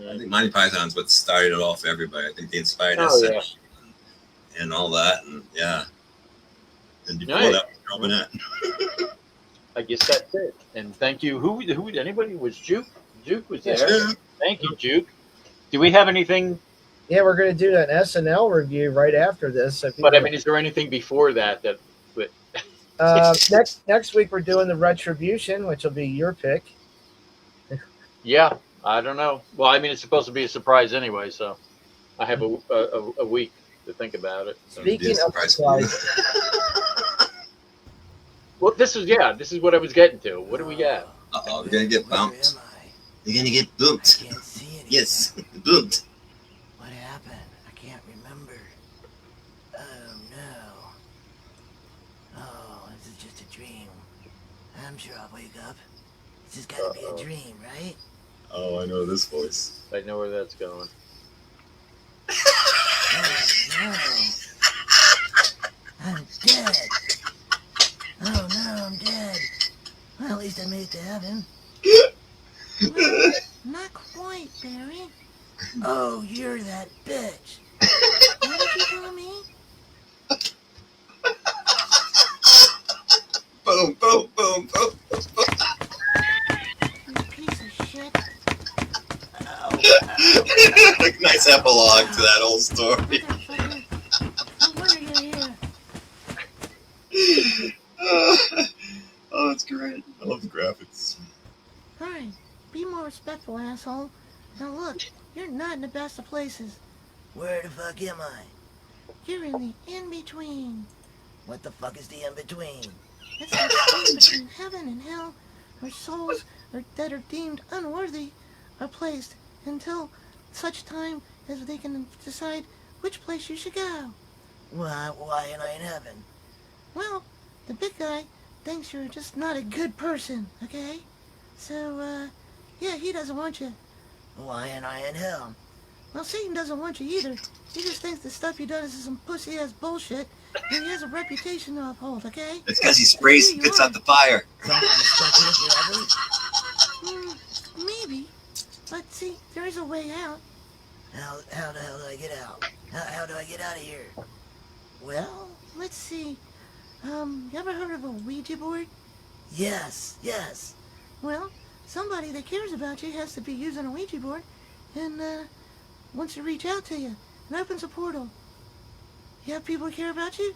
I think Monty Python's what started it all for everybody. I think they inspired Oh, us yeah. and all that, and yeah. And before Right. that, Robinette. I guess that's it. And thank you. Who? Anybody was Juke? Juke was there. Yeah. Thank you, Juke. Do we have anything? Yeah, we're going to do an SNL review right after this. So But I mean, is there anything before that? next week we're doing the Retribution, which will be your pick. Yeah, I don't know. Well, I mean, it's supposed to be a surprise anyway, so I have a week to think about it. So. Speaking of surprises, Well, this is what I was getting to. What do we got? Uh-oh, we're gonna get Where bumped. am I? You're gonna get I bumped. can't see anything. Yes, bumped. What happened? I can't remember. Oh no. Oh, this is just a dream. I'm sure I'll wake up. This has got to be a dream, right? Oh, I know this voice. I know where that's going. Oh no. I'm dead. Oh no, I'm dead. Well, at least I made it to heaven. Well, not quite, Barry. Oh, you're that bitch. What did you call me? Boom, boom, boom, boom. You piece of shit. Nice epilogue to that old story. Motherfucker. No wonder you're here. Oh, that's great. I love the graphics. Alright, be more respectful, asshole. Now look, you're not in the best of places. Where the fuck am I? You're in the in-between. What the fuck is the in-between? It's the space between heaven and hell, where souls that are deemed unworthy are placed until such time as they can decide which place you should go. Why am I in heaven? Well, the big guy thinks you're just not a good person, okay? So, yeah, he doesn't want you. Why am I in hell? Well, Satan doesn't want you either. He just thinks the stuff you done is some pussy-ass bullshit, and he has a reputation to uphold, okay? It's because he sprays and puts out the fire. Maybe. But see, there is a way out. How the hell do I get out? How do I get out of here? Well, let's see. You ever heard of a Ouija board? Yes. Well, somebody that cares about you has to be using a Ouija board and, wants to reach out to you and opens a portal. You have people who care about you?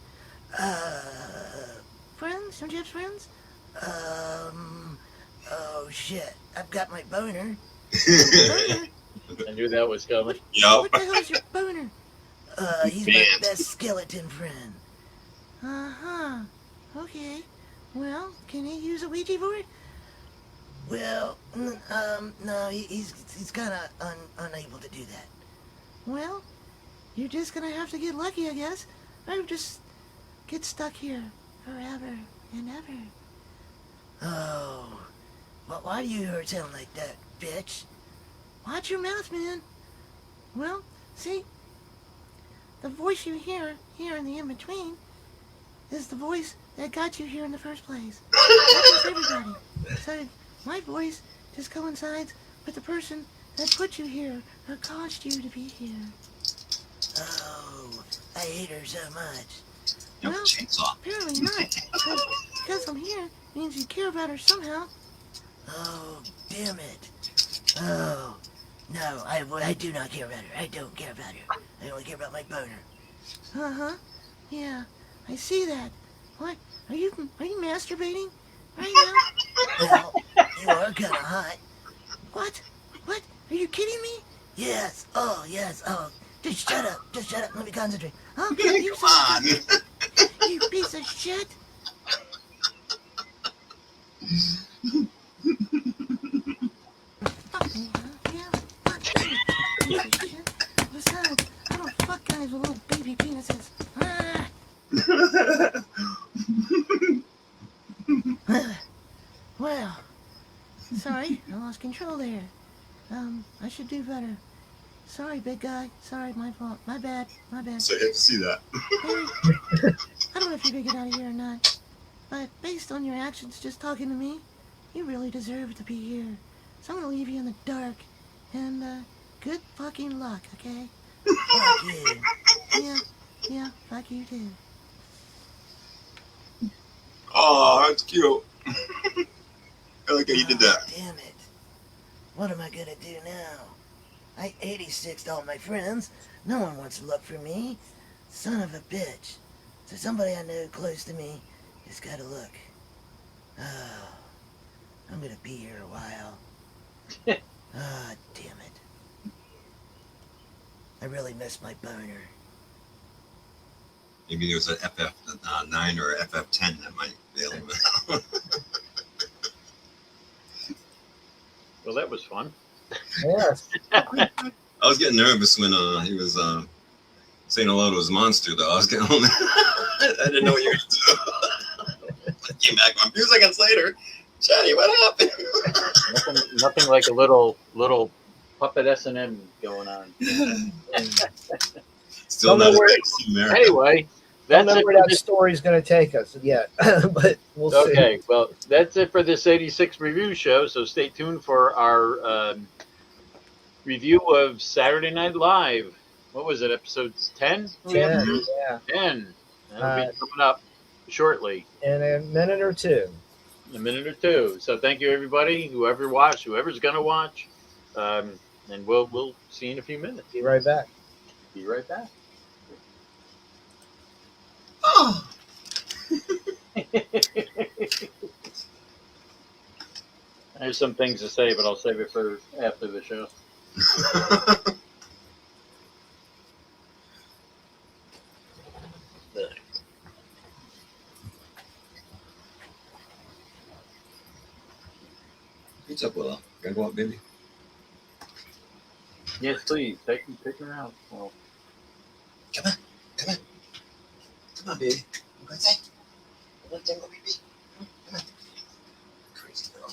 friends? Don't you have friends? Oh shit. I've got my boner. Boner? I knew that was coming. Yup. What the hell is your boner? He's my Banned. best skeleton friend. Uh-huh. Okay. Well, can he use a Ouija board? Well, no, he's kind of unable to do that. Well, you're just gonna have to get lucky, I guess. Or just get stuck here forever and ever. Oh, well, why do you sound like that, bitch? Watch your mouth, man. Well, see, the voice you hear here in the in-between is the voice that got you here in the first place. That's everybody. So my voice just coincides with the person that put you here or caused you to be here. Oh, I hate her so much. Yup, Well, chainsaw. apparently not. Because I'm here means you care about her somehow. Oh, damn it. Oh, no, I do not care about her. I don't care about her. I only care about my boner. Uh-huh. Yeah, I see that. What? Are you masturbating right now? Well, you are kind of hot. What? What? Are you kidding me? Yes. Oh, yes. Oh, just shut up. Just shut up. Let me concentrate. Huh? You Come on. You piece of shit. Fuck me, huh? Yeah. Fuck you. Piece of shit. Besides, I don't fuck guys with little baby penises. Ah. Well, sorry, I lost control there. I should do better. Sorry, big guy. Sorry, my fault. My bad. My bad. So you have to see that. Harry, I don't know if you're gonna get out of here or not, but based on your actions just talking to me, you really deserve to be here. So I'm gonna leave you in the dark, and, good fucking luck, okay? Fuck you. Yeah, fuck you too. Oh, that's cute. I like how you did that. Damn it. What am I gonna do now? I 86'd all my friends. No one wants to look for me. Son of a bitch. So somebody I know close to me has gotta look. Oh, I'm gonna be here a while. Ah, damn it. I really miss my boner. Maybe there's an FF9 or FF10 that might be able to. Well, that was fun. Yes. I was getting nervous when he was saying hello to his monster, though. I was getting I didn't know what you were going to do. I came back a few seconds later. Johnny, what happened? Nothing like a little puppet S&M going on. Still Don't know not where- in America. Anyway, Don't that's know it where for that this. story's going to take us yet, but we'll see. Okay, well, that's it for this 86 review show. So stay tuned for our review of Saturday Night Live. What was it, episode 10? 10, yeah. 10. That'll be coming up shortly, In a minute or two. in a minute or two. So thank you, everybody, whoever watched, whoever's going to watch. And we'll see you in a few minutes. Be right back. Be right back. Oh. I have some things to say, but I'll save it for after the show. What's up, Willow? Gotta go up, baby. Yes, please. Take her out. Well, Come on, baby. I'm gonna say. Baby. Come on. Crazy girl.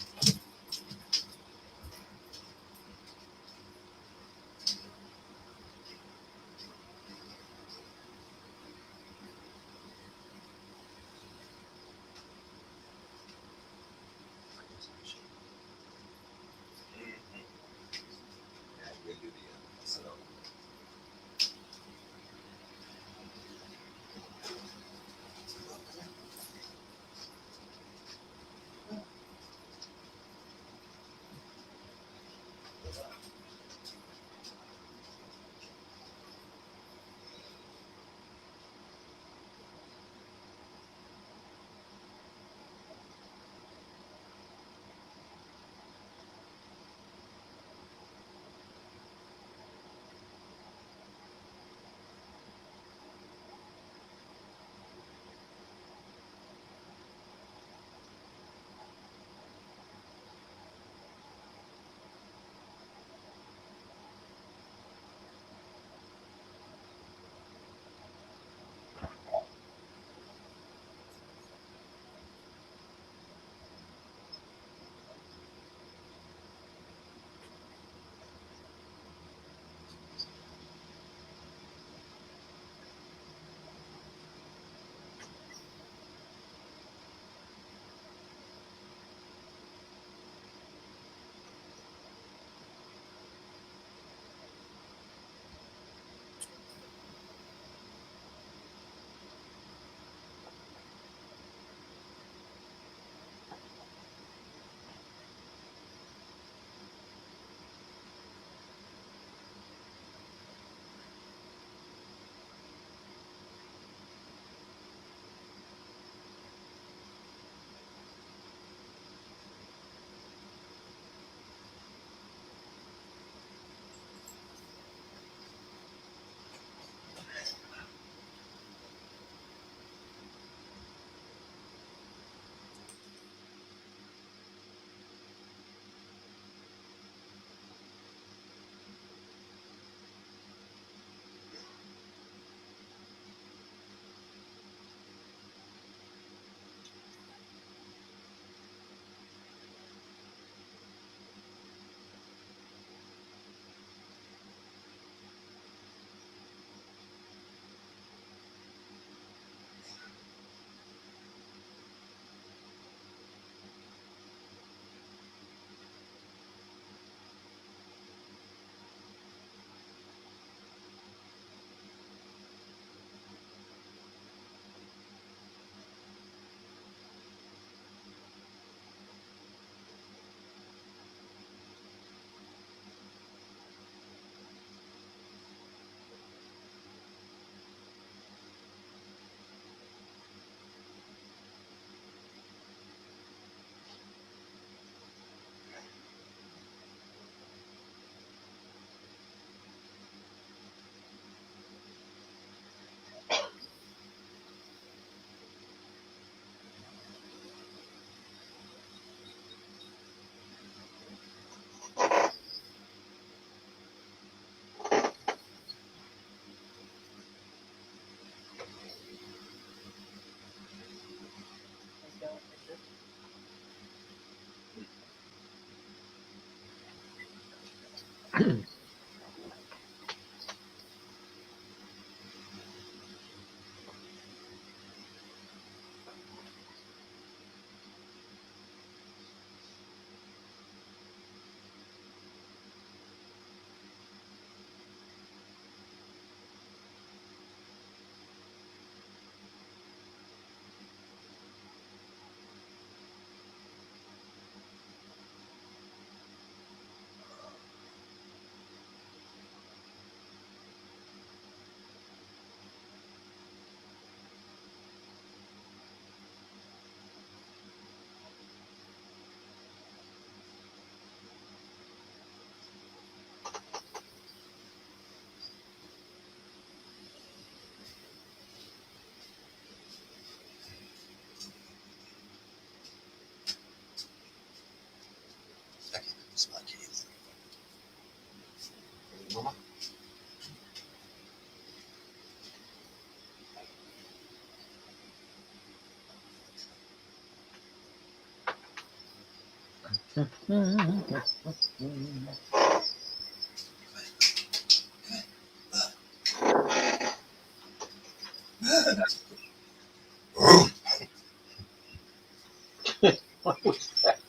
What was that?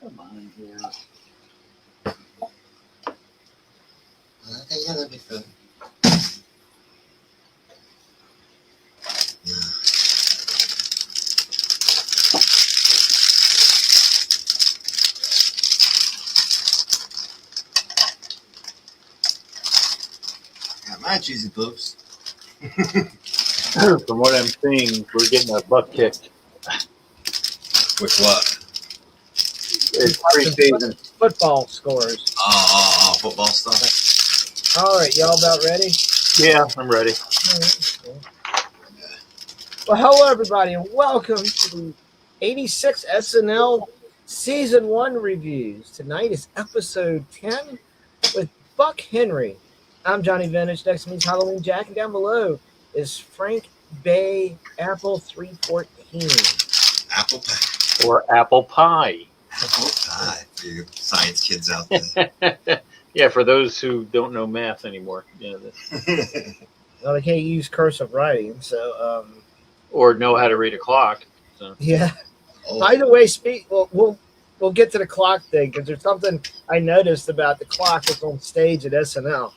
Come on here. Yeah, that'd be fun. Got my cheesy poops. From what I'm seeing, we're getting our butt kicked. Which what? It's preseason. Football scores. Oh, football stuff. All right, y'all about ready? Yeah, I'm ready. All right, cool. Well, hello everybody, and welcome to the 86 SNL Season 1 reviews. Tonight is episode 10 with Buck Henry. I'm Johnny Vintage. Next to me is Halloween Jack, and down below is Frank Bay Apple 314. Apple pie. Or apple pie. Apple pie for you science kids out there. Yeah, for those who don't know math anymore. Yeah, Well, they can't use cursive writing, so or know how to read a clock. So. yeah. Oh, By the way, we'll get to the clock thing because there's something I noticed about the clock that's on stage at SNL.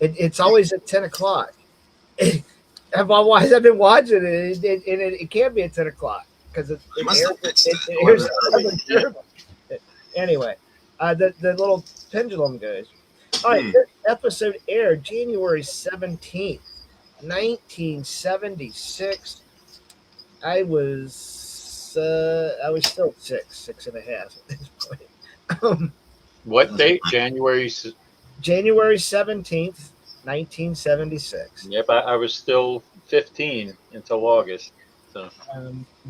It's always at 10 o'clock. I've been watching it, and it can't be at 10 o'clock because it airs anyway. The little pendulum goes. All right, this episode aired January 17th, 1976. I was still six and a half at this point. What date? January 17th, 1976. Yep, I was still 15 until August. So.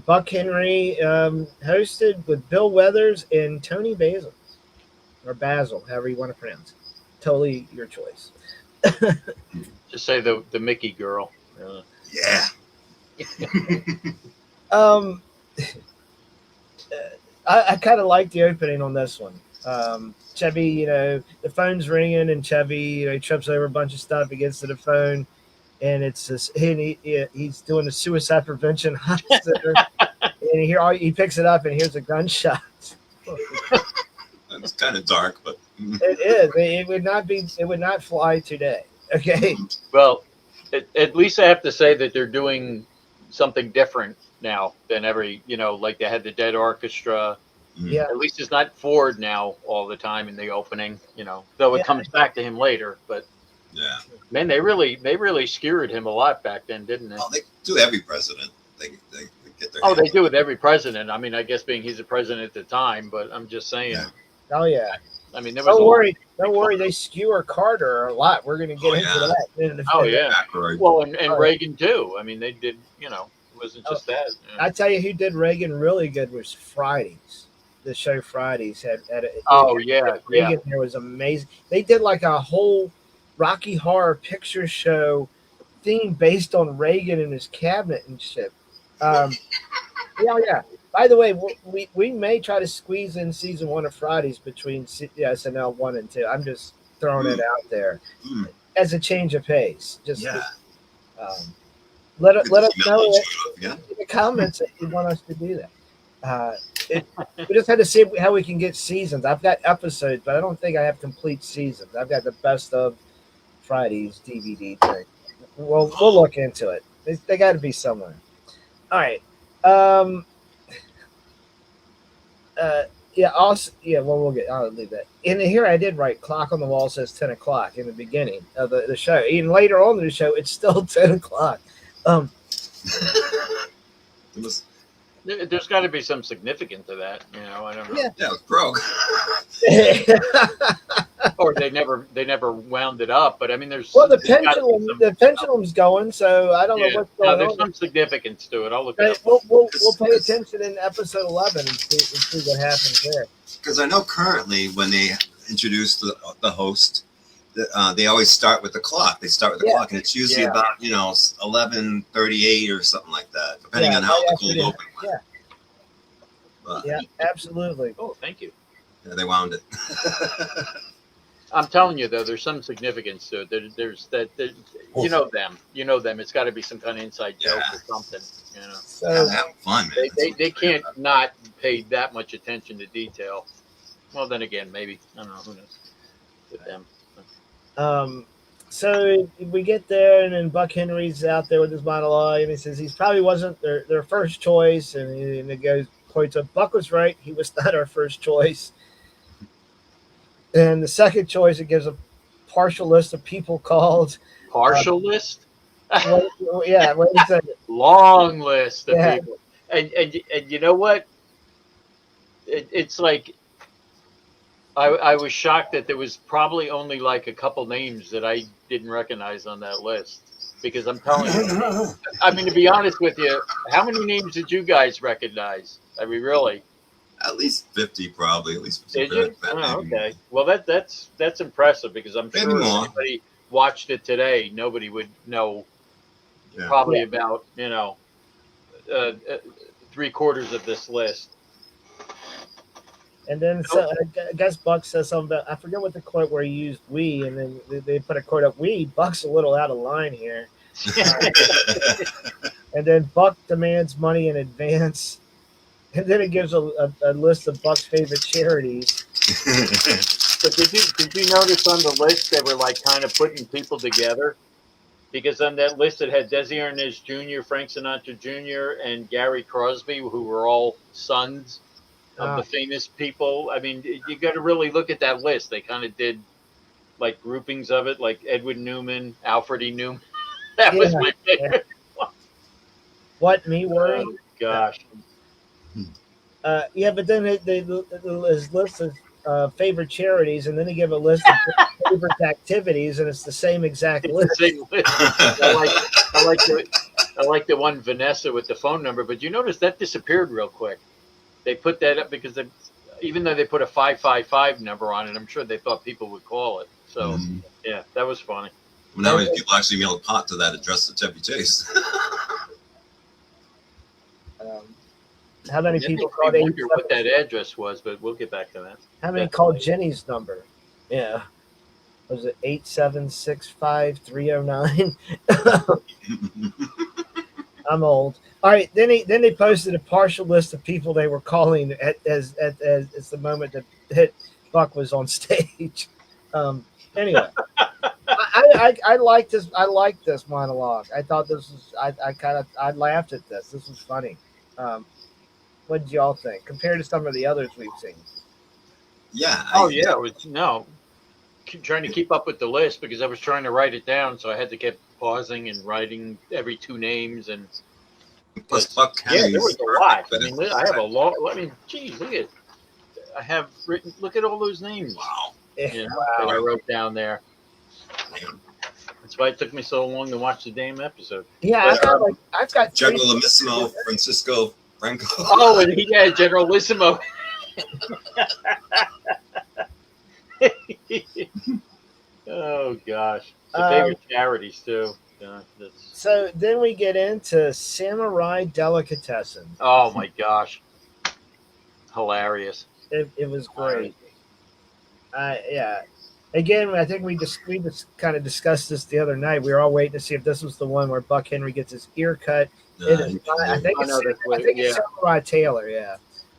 Buck Henry hosted with Bill Weathers and Tony Basil, or Basil, however you want to pronounce it. Totally your choice. Just say the Mickey girl. yeah. I kind of like the opening on this one. Chevy, the phone's ringing, and Chevy, trips over a bunch of stuff. He gets to the phone, and it's this. He's doing a suicide prevention center, and he picks it up, and here's a gunshot. It's kind of dark, but It is. It would not fly today. Okay. Well, at least I have to say that they're doing something different now than like they had the Dead Orchestra. Yeah. At least it's not Ford now all the time in the opening, though it comes back to him later. But yeah, man, they really skewered him a lot back then, didn't they? well, they do every president. They get their. Oh, they do with every president. I mean, I guess being he's a president at the time, but I'm just saying. Yeah. Oh yeah. I mean, there was. Don't worry. They skewer Carter a lot. We're going to get into that. Oh yeah. Backward. Well, and Reagan too. I mean, they did. It wasn't just that. I tell you, who did Reagan really good was Fridays. The show Fridays had Reagan there was amazing. They did like a whole Rocky Horror Picture Show theme based on Reagan and his cabinet and shit. Yeah. By the way, we may try to squeeze in season 1 of Fridays between SNL 1 and 2. I'm just throwing it out there Mm. as a change of pace. Just Yeah. let Good us email know each other, yeah. in the comments if you want us to do that. We just had to see how we can get seasons. I've got episodes, but I don't think I have complete seasons. I've got the best of Fridays DVD thing. We'll look into it. They got to be somewhere. All right. Yeah. Also, yeah. Well, I'll leave that. In here, I did write clock on the wall says 10 o'clock in the beginning of the show. Even later on in the show, it's still 10 o'clock. It was, There's got to be some significance to that. I don't know. Yeah. yeah, it was broke. Or they never wound it up. But I mean, there's Well, the there's gotta be pendulum, some- the pendulum's going, so I don't know Yeah, what's no, going there's on. some significance to it. I'll look it Right, up. we'll pay attention in episode 11 and see what happens there. Because I know currently when they introduce the host, they always start with the clock. They start with the Yeah. clock, and it's usually Yeah. about 11:38 or something like that, depending Yeah, on how right the after cold the- open went. yeah. But Yeah, absolutely. Oh, thank you. yeah, they wound it. I'm telling you though, there's some significance to it. There's that. You know them. It's got to be some kind of inside joke Yeah. or something. Yeah, So they're having fun, man. They can't not pay that much attention to detail. Well, then again, maybe I don't know. Who knows with them? so we get there, and then Buck Henry's out there with his monologue, and he says he probably wasn't their first choice, and it goes quotes up. Buck was right; he was not our first choice. And the second choice, it gives a partial list of people called. Partial list. Wait a second. Long list of Yeah. people. And you know what? It's like I was shocked that there was probably only like a couple names that I didn't recognize on that list. Because I'm telling you, I mean, to be honest with you, how many names did you guys recognize? I mean, really? At least 50, probably. At least 50. Did you? Oh, okay. Well, that's impressive because I'm Maybe sure if more. anybody watched it today, nobody would know Yeah. probably Yeah. about 3/4 of this list. And then so, I guess Buck says something about, I forget what the quote where he used we, and then they put a quote up, we. Buck's a little out of line here. And then Buck demands money in advance. And then it gives a list of Buck's favorite charities. But did you notice on the list they were like kind of putting people together? Because on that list it had Desi Arnaz Jr., Frank Sinatra Jr., and Gary Crosby, who were all sons of the famous people. I mean, you got to really look at that list. They kind of did like groupings of it, like Edwin Newman, Alfred E. Newman. That was Yeah, my favorite. What, me worry? Oh gosh. Yeah, but then his list of favorite charities, and then they give a list of favorite activities, and it's the same exact It's list. the same list. I like the one Vanessa with the phone number, but you notice that disappeared real quick. They put that up because even though they put a 555 number on it, I'm sure they thought people would call it. So yeah, that was funny. Well, now people actually mailed pot to that address at Chevy Chase. How many That people makes called me wonder what that 877? address was, but we'll get back to that. How many called Jenny's number? Yeah. Was it 8765309? I'm old. All right, then they posted a partial list of people they were calling as the moment that Buck was on stage. Anyway, I like this. I like this monologue. I thought this was. I laughed at this. This was funny. What did y'all think compared to some of the others we've seen? Yeah. Oh yeah, it was trying to keep up with the list because I was trying to write it down, so I had to keep pausing and writing every two names and. Plus, Buck Yeah, there was a lot. But I mean, I have a lot. I mean, geez, look at. I have written. Look at all those names. Wow. You know, that I wrote down there. That's why it took me so long to watch the damn episode. Yeah, I've got three- Generalissimo Francisco Franco. Oh, and he had Generalissimo. Oh gosh, the favorite charities too. So then we get into Samurai Delicatessen. Oh my gosh, hilarious. It was great. Yeah. Again, I think we just kind of discussed this the other night. We were all waiting to see if this was the one where Buck Henry gets his ear cut. It is not. I think I know that's what- it's Samurai Taylor. Yeah.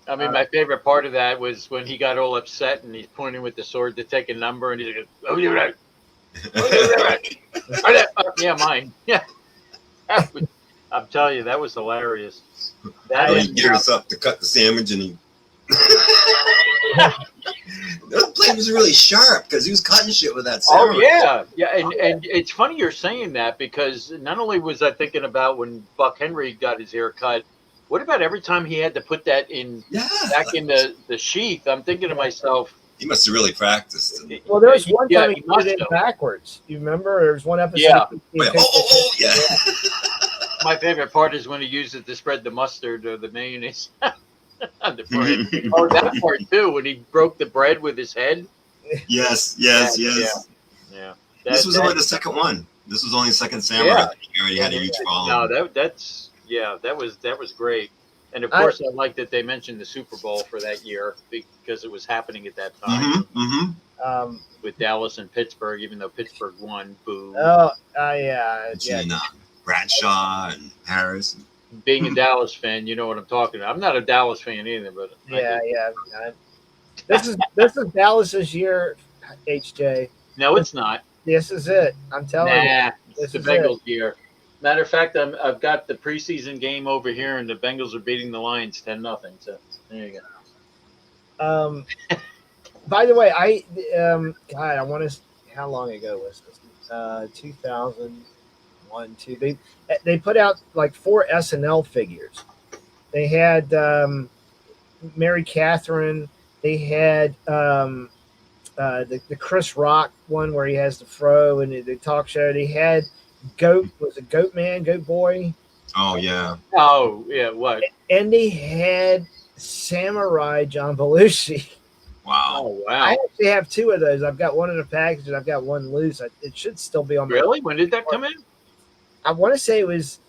I mean, my favorite part of that was when he got all upset and he's pointing with the sword to take a number, and he's like, "Oh, you're right. Oh, you're right. Yeah, mine. Yeah." I'm telling you, that was hilarious. That He and, gears up to cut the sandwich, and he. The blade was really sharp because he was cutting shit with that oh sandwich. yeah, and it's funny you're saying that, because not only was I thinking about when Buck Henry got his hair cut, what about every time he had to put that back in the sheath? I'm thinking to myself, He must have really practiced. Well, there was one time Yeah, he he put must it in have. backwards. You remember? There was one episode. Yeah. Yeah. my favorite part is when he used it to spread the mustard or the mayonnaise on the bread. Oh, that part too, when he broke the bread with his head. Yes. Yeah. This was only the second one. This was only the second samurai. Yeah. He already had a huge following. No, that was great. And of course, I like that they mentioned the Super Bowl for that year because it was happening at that time with Dallas and Pittsburgh, even though Pittsburgh won. Boo. Yeah. And, Bradshaw and Harris. Being a Dallas fan, you know what I'm talking about. I'm not a Dallas fan either, but Yeah. This is Dallas's year, HJ. No, it's not. This is it. I'm telling you. Nah, This it's the is Bengals year. Matter of fact, I've got the preseason game over here, and the Bengals are beating the Lions 10-0. So there you go. By the way, God, I want to. How long ago was this? 2001, 2. They put out like 4 SNL figures. They had Mary Catherine. They had the Chris Rock one where he has the fro and the talk show. They had Goat. Was it Goat Man? Goat Boy? Oh yeah. Oh yeah, what? And they had Samurai John Belushi. Wow. Oh I wow! actually have 2 of those. I've got one in a package and I've got one loose. It should still be on. Really? When did that come in? I want to say it was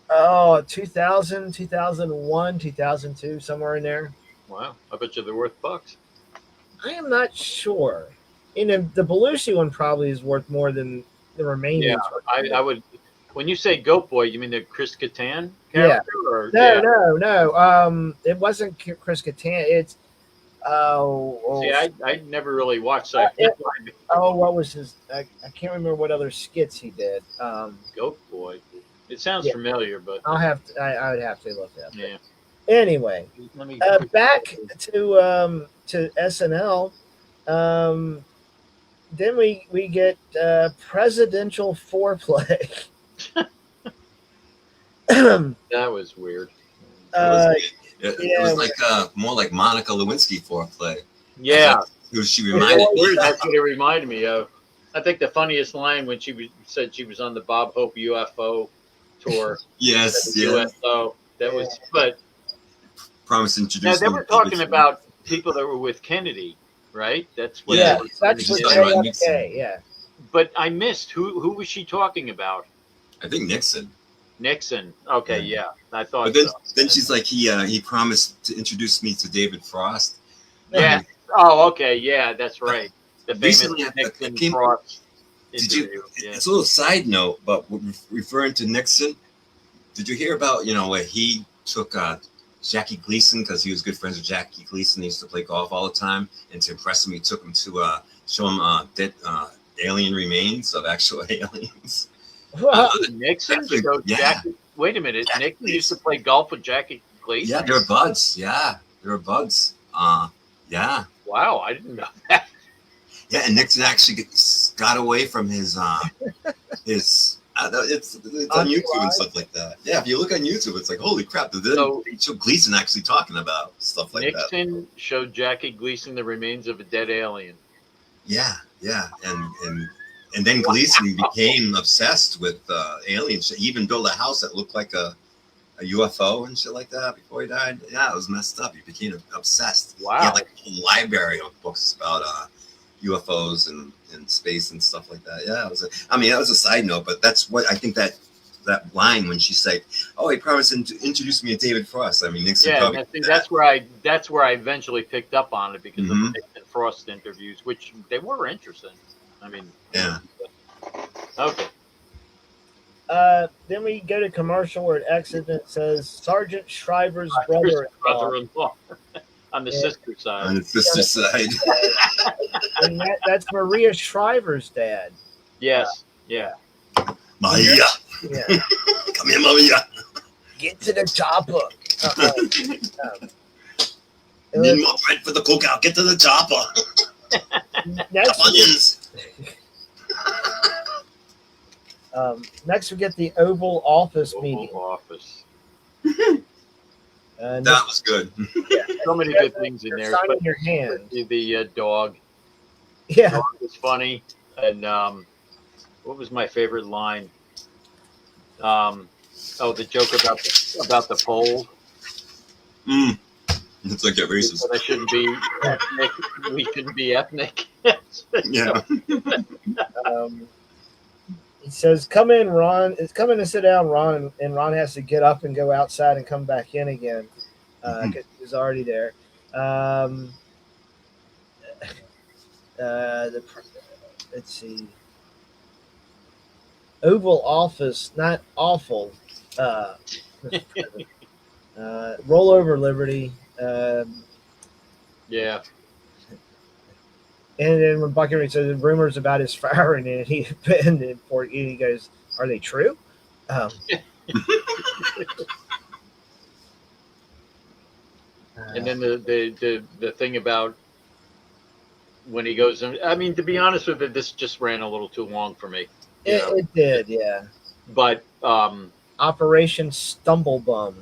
2000, 2001, 2002, somewhere in there. Wow, I bet you they're worth bucks. I am not sure. The Belushi one probably is worth more than the remaining. Yeah, I would. When you say Goat Boy, you mean the Chris Kattan character? Or, No. It wasn't Chris Kattan. It's See, I never really watched sci-fi. what was his? I can't remember what other skits he did. Goat Boy. It sounds familiar, but I would have to look at it. yeah. Anyway, Let me back to SNL. Then we get presidential foreplay. That was weird. It was like more like Monica Lewinsky foreplay. Yeah, Who she reminded me. that's what it reminded me of. I think the funniest line when said she was on the Bob Hope UFO tour. Yes. UFO. That was, but Promise to now introduce. they were talking about people that were with Kennedy, right? That's what. Yeah, they were that's trying to what get talking at. about JFK. Yeah. But I missed who was she talking about? I think Nixon. Nixon. Okay, yeah, I thought. But then, so. then she's like, he promised to introduce me to David Frost. Yeah. Oh, okay. Yeah, that's right. The famous Recently, Nixon came- Frost Did you? interview. Yeah. It's a little side note, but referring to Nixon, did you hear about where he took Jackie Gleason because he was good friends with Jackie Gleason? He used to play golf all the time, and to impress him, he took him to show him dead alien remains of actual aliens. Nixon? Jackie- So yeah. Jackie, wait a minute. Jackie Nixon used to play golf with Jackie Gleason? Yeah, they were buds. Yeah, they were buds. Yeah. Wow, I didn't know that. Yeah, and Nixon actually got away from his it's on YouTube and stuff like that. Yeah, if you look on YouTube, it's like, holy crap! So- They show Gleason actually talking about stuff like that. Nixon showed Jackie Gleason the remains of a dead alien. Yeah, and then Gleason became obsessed with aliens. He even built a house that looked like a UFO and shit like that before he died. Yeah, it was messed up. He became obsessed. Wow. He had like a whole library of books about UFOs and space and stuff like that. Yeah, that was a side note, but that's what I think that that line when she's like, "Oh, he promised to introduce me to David Frost." I mean, Nixon Yeah, probably. and I think that's where I eventually picked up on it because of the Nixon Frost interviews, which they were interesting. I mean, Yeah. Okay. Then we go to commercial where it exits and it says Sergeant Shriver's brother-in-law on the Yeah. sister side. On the sister side. And that's Maria Shriver's dad. Yes. Yeah. Maria, Yeah. come here, Maria. Get to the chopper. Need more bread for the cookout. Get to the chopper. Next, Onions. next we get the Oval Office meeting. Oval Office. That was good. So many good things in there. Signing But your hand. the dog. Yeah. Dog was funny. And what was my favorite line? The joke about the pole. It's like get racist. That I shouldn't be ethnic. We shouldn't be ethnic. Yeah. He says, "Come in, Ron. It's coming to sit down, Ron." And Ron has to get up and go outside and come back in again because he's already there. Let's see. Oval Office, not awful. Roll over, Liberty. Yeah. And then when Buckingham says rumors about his firing, and he goes, "Are they true?" And then the thing about when he goes in, I mean, to be honest with you, this just ran a little too long for me. It did, yeah. But Operation Stumblebum.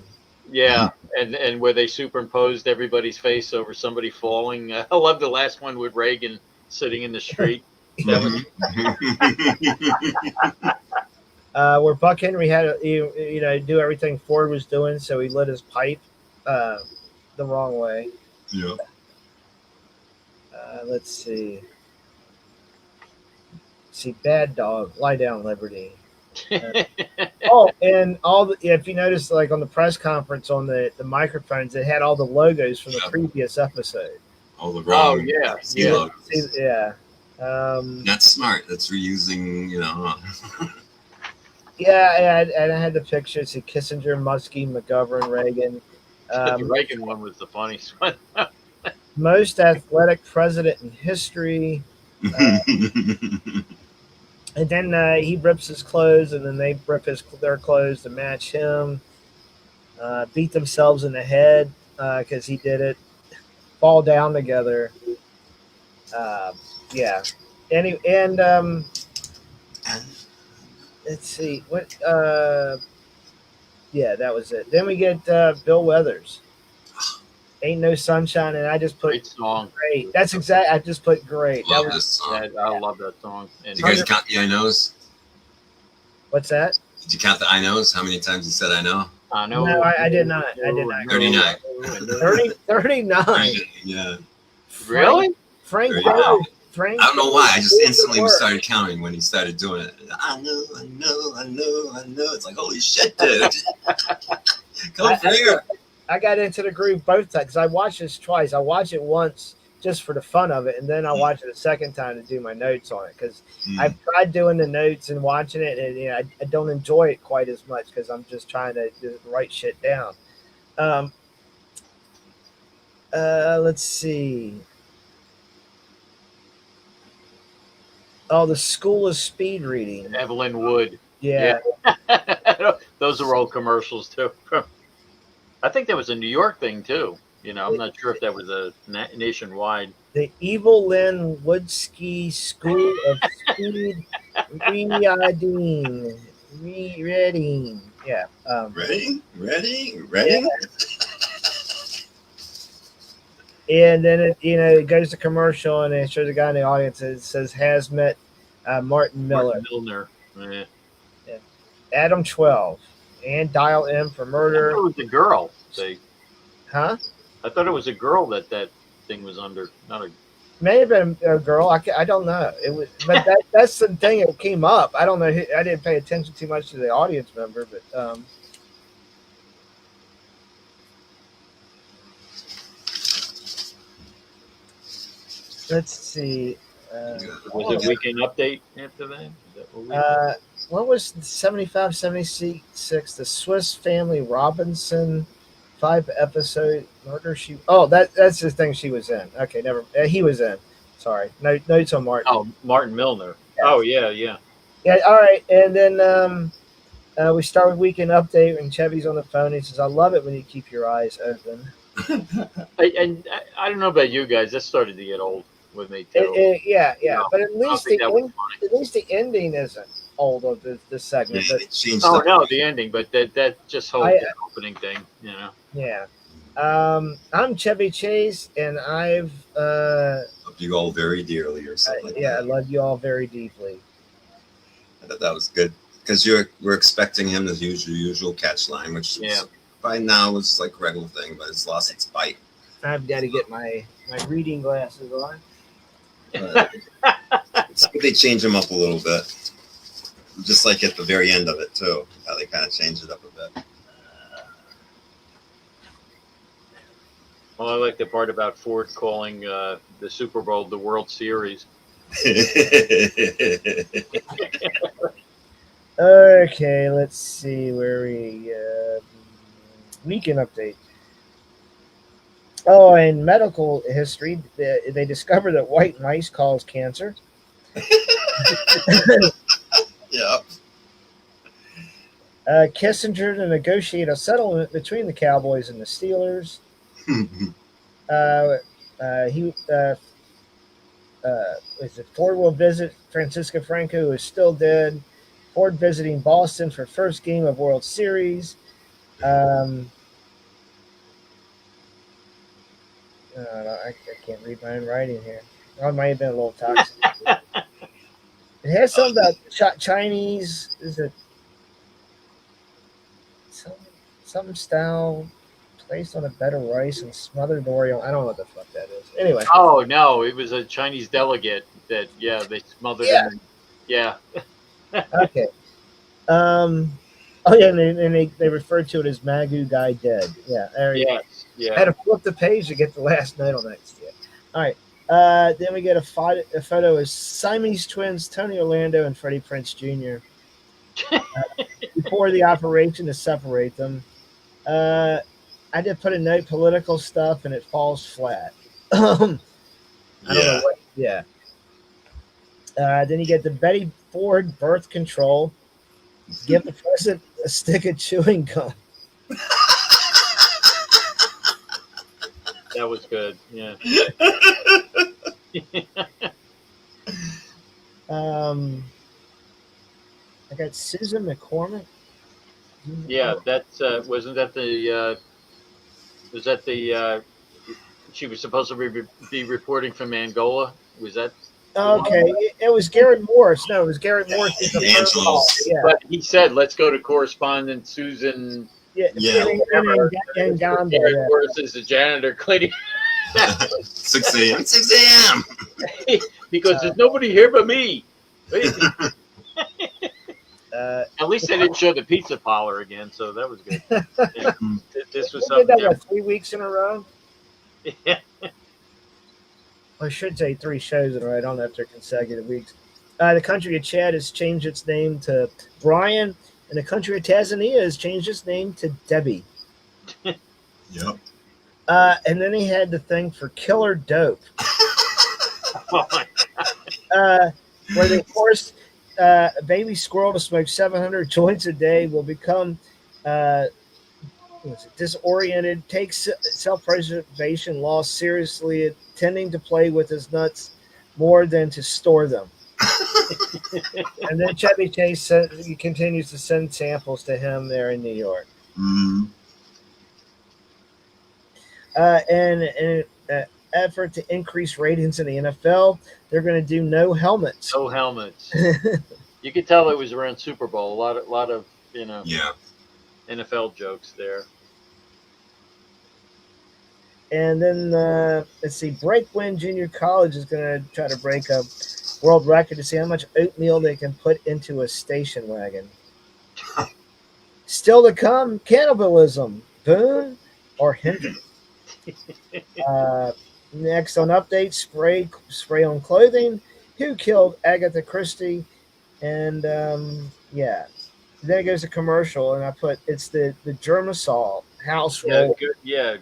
yeah, and where they superimposed everybody's face over somebody falling. I love the last one with Reagan sitting in the street. Where Buck Henry had to do everything Ford was doing, so he lit his pipe the wrong way. Yeah. Let's see. Bad Dog, Lie Down, Liberty. And if you notice, like on the press conference on the microphones, it had all the logos from the previous episode. All the wrong. Yeah. logos. Yeah. That's smart. That's reusing, Yeah, and I had the pictures: see Kissinger, Muskie, McGovern, Reagan. The Reagan one was the funniest one. Most athletic president in history. And then he rips his clothes, and then they rip their clothes to match him. Beat themselves in the head because he did it. Fall down together. Yeah. And let's see what. Yeah, that was it. Then we get Bill Weathers. Ain't No Sunshine, and I just put Great song. great. That's exact. I just put great. Love That was, this song. I love that song. And Did you guys count the I knows? what's that? Did you count the I knows? How many times you said I know? I know. No, I did not. I did not. 39. 39. Yeah. Really? Frank. Wow. Frank. I don't know why. I just instantly started counting when he started doing it. I know. It's like, holy shit, dude. Come here. I got into the groove both times because I watched this twice. I watched it once just for the fun of it, and then I watched it a second time to do my notes on it because I've tried doing the notes and watching it, and I don't enjoy it quite as much because I'm just trying to write shit down. Let's see. Oh, the School of Speed Reading. Evelyn Wood. Yeah. Those are old commercials too. I think that was a New York thing too. I'm not sure if that was a nationwide. The Evil Lynn Woodski School of Speed Reading. Reading. Yeah. Ready? Yeah. And then it goes to commercial and it shows a guy in the audience. It says has met Martin Miller. Martin Milner. Yeah. Adam 12 and Dial M for I murder. thought it was a girl. Huh? I thought it was a girl that thing was under. Not a. may have been a girl. I don't know. It was, but that's the thing. It came up. I don't know. I didn't pay attention too much to the audience member, but let's see. Was it weekend update after that? Is that what we What was 75, 76? The Swiss Family Robinson 5-episode murder. That's the thing she was in. Okay, never. He was in. Sorry. No notes on Martin. Oh, Martin Milner. Yes. Oh yeah. Yeah. All right, and then we start with weekend update, and Chevy's on the phone. He says, "I love it when you keep your eyes open." I don't know about you guys. That started to get old with me too. Yeah. No, But at least think that was at least the ending isn't old of the segment. Yeah, But they changed Oh up. no, the ending, but that just whole I- that opening thing, you know. yeah. I'm Chevy Chase, and I've Love you all very dearly, or something like I that. love you all very deeply. I thought that was good because we're expecting him to use your usual catch line, which by now is like a regular thing, but it's lost its bite. I've got to get my reading glasses on. But it's good they change him up a little bit, just like at the very end of it too. How they kind of changed it up a bit. Well, I like the part about Ford calling the Super Bowl the World Series. Okay, let's see where we weekend update. Oh, in medical history, they discovered that white mice cause cancer. Yeah. Kissinger to negotiate a settlement between the Cowboys and the Steelers. Ford will visit Francisco Franco, who is still dead. Ford visiting Boston for first game of World Series. I can't read my own writing here. I might have been a little toxic. It has something about Chinese. Is it some style placed on a bed of rice and smothered Oreo? I don't know what the fuck that is. Anyway. Oh no, it was a Chinese delegate that they smothered him. Yeah. Okay. Oh yeah, and they referred to it as Magoo Guy Dead. Yeah. There you go. Yeah. I had to flip the page to get the last note on next to it. All right. Then we get a photo of Siamese twins Tony Orlando and Freddie Prinze Jr. Before the operation to separate them. I did put a note political stuff and it falls flat. I don't know what. Yeah. Then you get the Betty Ford birth control. Give the president a stick of chewing gum. That was good. Yeah. I got Susan McCormick. Yeah, that's wasn't that the was that the she was supposed to be reporting from Angola? Was that? Okay, it was Garrett Morris. No, it was Garrett Morris. Yeah. But he said, "Let's go to correspondent Susan." Yeah. And Garrett Morris is the janitor cleaning. 6 a.m. 6 a.m. Because there's nobody here but me. At least they didn't show the pizza parlor again, so that was good. Yeah. This was something. Did that 3 weeks in a row? Yeah. I should say 3 shows in a row. I don't know if they're consecutive weeks. The country of Chad has changed its name to Brian, and the country of Tanzania has changed its name to Debbie. Yep. And then he had the thing for killer dope. Oh my God. Where they forced a baby squirrel to smoke 700 joints a day will become disoriented, takes self-preservation laws seriously, tending to play with his nuts more than to store them. And then Chevy Chase continues to send samples to him there in New York. Mm-hmm. And in an effort to increase ratings in the NFL, they're going to do no helmets. No helmets. You could tell it was around Super Bowl. A lot of Yeah. NFL jokes there. And then let's see, Breakwind Junior College is going to try to break a world record to see how much oatmeal they can put into a station wagon. Still to come, cannibalism, Boone or Hendrix. Next on update, spray on clothing. Who killed Agatha Christie? And yeah, then it goes a commercial, and I put it's the Germasol house Yeah, roll. yeah.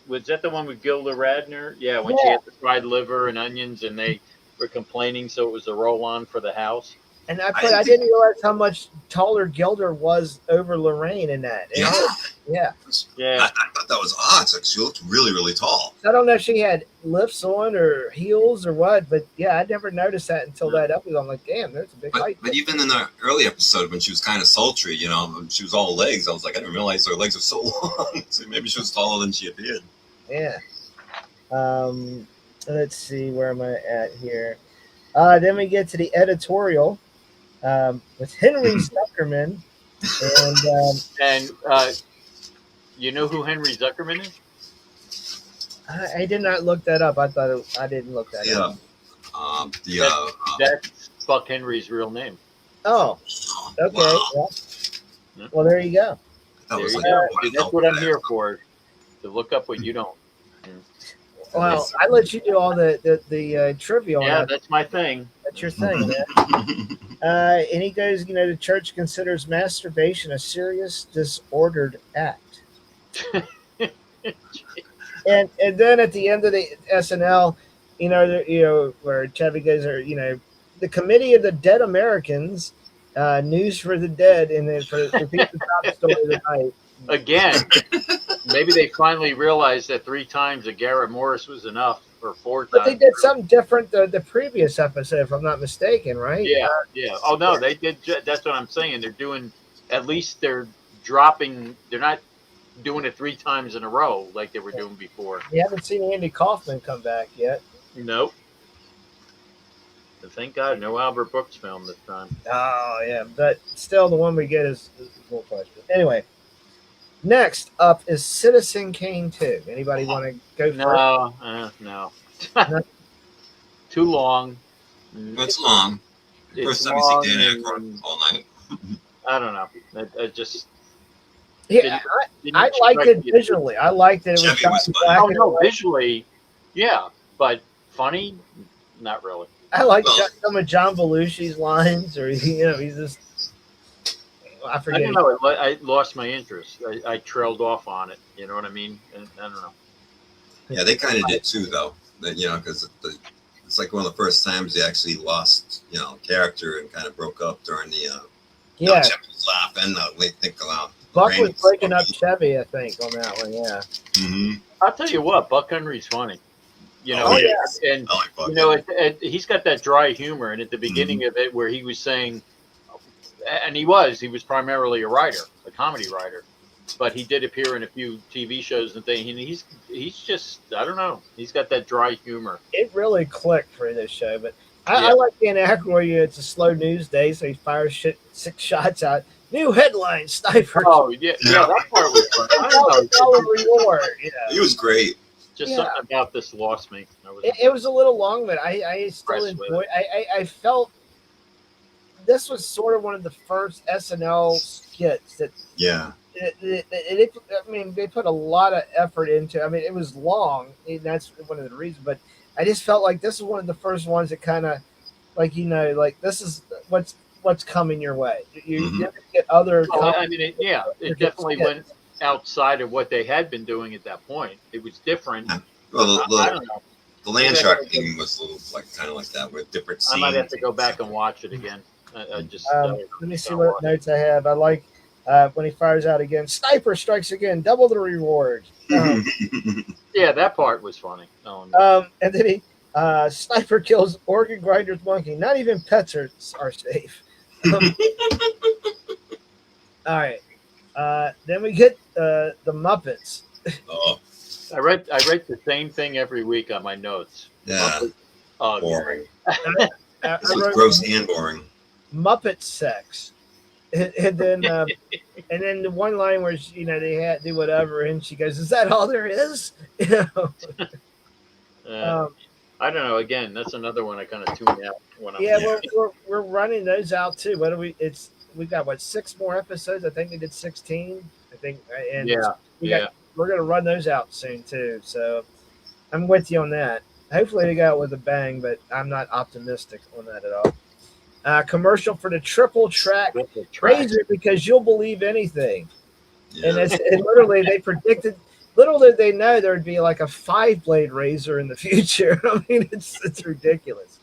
Was that the one with Gilda Radner? Yeah, when she Yeah. had the fried liver and onions, and they were complaining, so it was a roll-on for the house. And I didn't realize how much taller Gilder was over Lorraine in that. Yeah. Yeah. Yeah. I thought that was odd. It's like she looked really, really tall. I don't know if she had lifts on or heels or what, but yeah, I never noticed that until that episode. I'm like, damn, there's a big height. But even in the early episode when she was kind of sultry, you know, she was all legs. I was like, I didn't realize her legs were so long. So maybe she was taller than she appeared. Yeah. Let's see, where am I at here? Then we get to the editorial with Henry Zuckerman. And you know who Henry Zuckerman is? I did not look that up. I didn't look that up. That's Buck Henry's real name. Oh, okay. Wow. Well, there you go. There you go. That's what I'm here for, to look up what you don't. Well, I let you do all the trivia on Yeah, that. that's my thing. That's your thing, man. And he goes, the church considers masturbation a serious disordered act. and then at the end of the SNL, where Chevy goes, the Committee of the Dead Americans, News for the Dead, and then for the top story of the night. Again, maybe they finally realized that 3 times that Garrett Morris was enough, or 4 times. But they did something different the previous episode, if I'm not mistaken, right? Yeah, yeah. Oh no, they did. That's what I'm saying. They're doing. At least they're dropping. They're not doing it 3 times in a row like they were doing before. You haven't seen Andy Kaufman come back yet. Nope. But thank God, no Albert Brooks film this time. Oh yeah, but still, the one we get is a little question. Anyway, next up is Citizen Kane 2. Anybody want to go first? No. Too long. It's long. It's First time long you see Dan and- Aykroyd all night. I don't know. I just. Yeah, didn't I liked strike it me. visually. I liked that it was Chevy shot was in funny. black Oh and no, white. visually, yeah, but funny, not really. I like Well- some of John Belushi's lines, or he's just. I I forget. don't know. I lost my interest. I trailed off on it. You know what I mean? And I don't know. Yeah, they kind of did too, though. That, because it's like one of the first times they actually lost, character and kind of broke up during the. Yeah, Chevy was laughing. They think aloud. Buck was breaking up Chevy, I think, on that one. Yeah. Mm-hmm. I'll tell you what, Buck Henry's funny. Oh, yeah. And I like Buck. he's got that dry humor. And at the beginning of it, where he was saying, and he was primarily a writer, a comedy writer, but he did appear in a few TV shows and things. And he's just, I don't know, he's got that dry humor. It really clicked for this show, but I like Dan Aykroyd. It's a slow news day, so he fires 6 shots out. New headline: Sniper. Oh yeah, that part was fun. I don't know, $1,000 reward. He was great. just something about this lost me. It was a little long, but I still Impressed with enjoyed. I felt this was sort of one of the first SNL skits that. Yeah. They put a lot of effort into. I mean, it was long, and that's one of the reasons. But I just felt like this is one of the first ones that kind of, this is what's coming your way. You never get other. It definitely went outside of what they had been doing at that point. It was different. Yeah. Well, I don't know. the land shark thing was a little kind of like that with different scenes. I might have to go back and watch it again. I just let me see what notes I have. I like when he fires out again. Sniper strikes again. Double the reward. Yeah, that part was funny. Oh, no. And then he Sniper kills organ grinder's monkey. Not even pets are safe. All right. Then we get the Muppets. Oh, I read the same thing every week on my notes. yeah. Oh, Boring. I This was wrote gross and boring. Muppet sex. and then the one line where she, they had to do whatever, and she goes, "Is that all there is?" Uh, Um, I don't know. Again, that's another one I kind of tune out when I'm. yeah, Yeah. we're running those out too. What do we? We got what 6 more episodes? I think we did 16. I think, and Yeah, yeah. we're gonna run those out soon too. So I'm with you on that. Hopefully we go out with a bang, but I'm not optimistic on that at all. Commercial for the triple track Triple track. razor because you'll believe anything. Yeah. And literally they predicted. Little did they know there would be like a 5-blade razor in the future. I mean, it's ridiculous.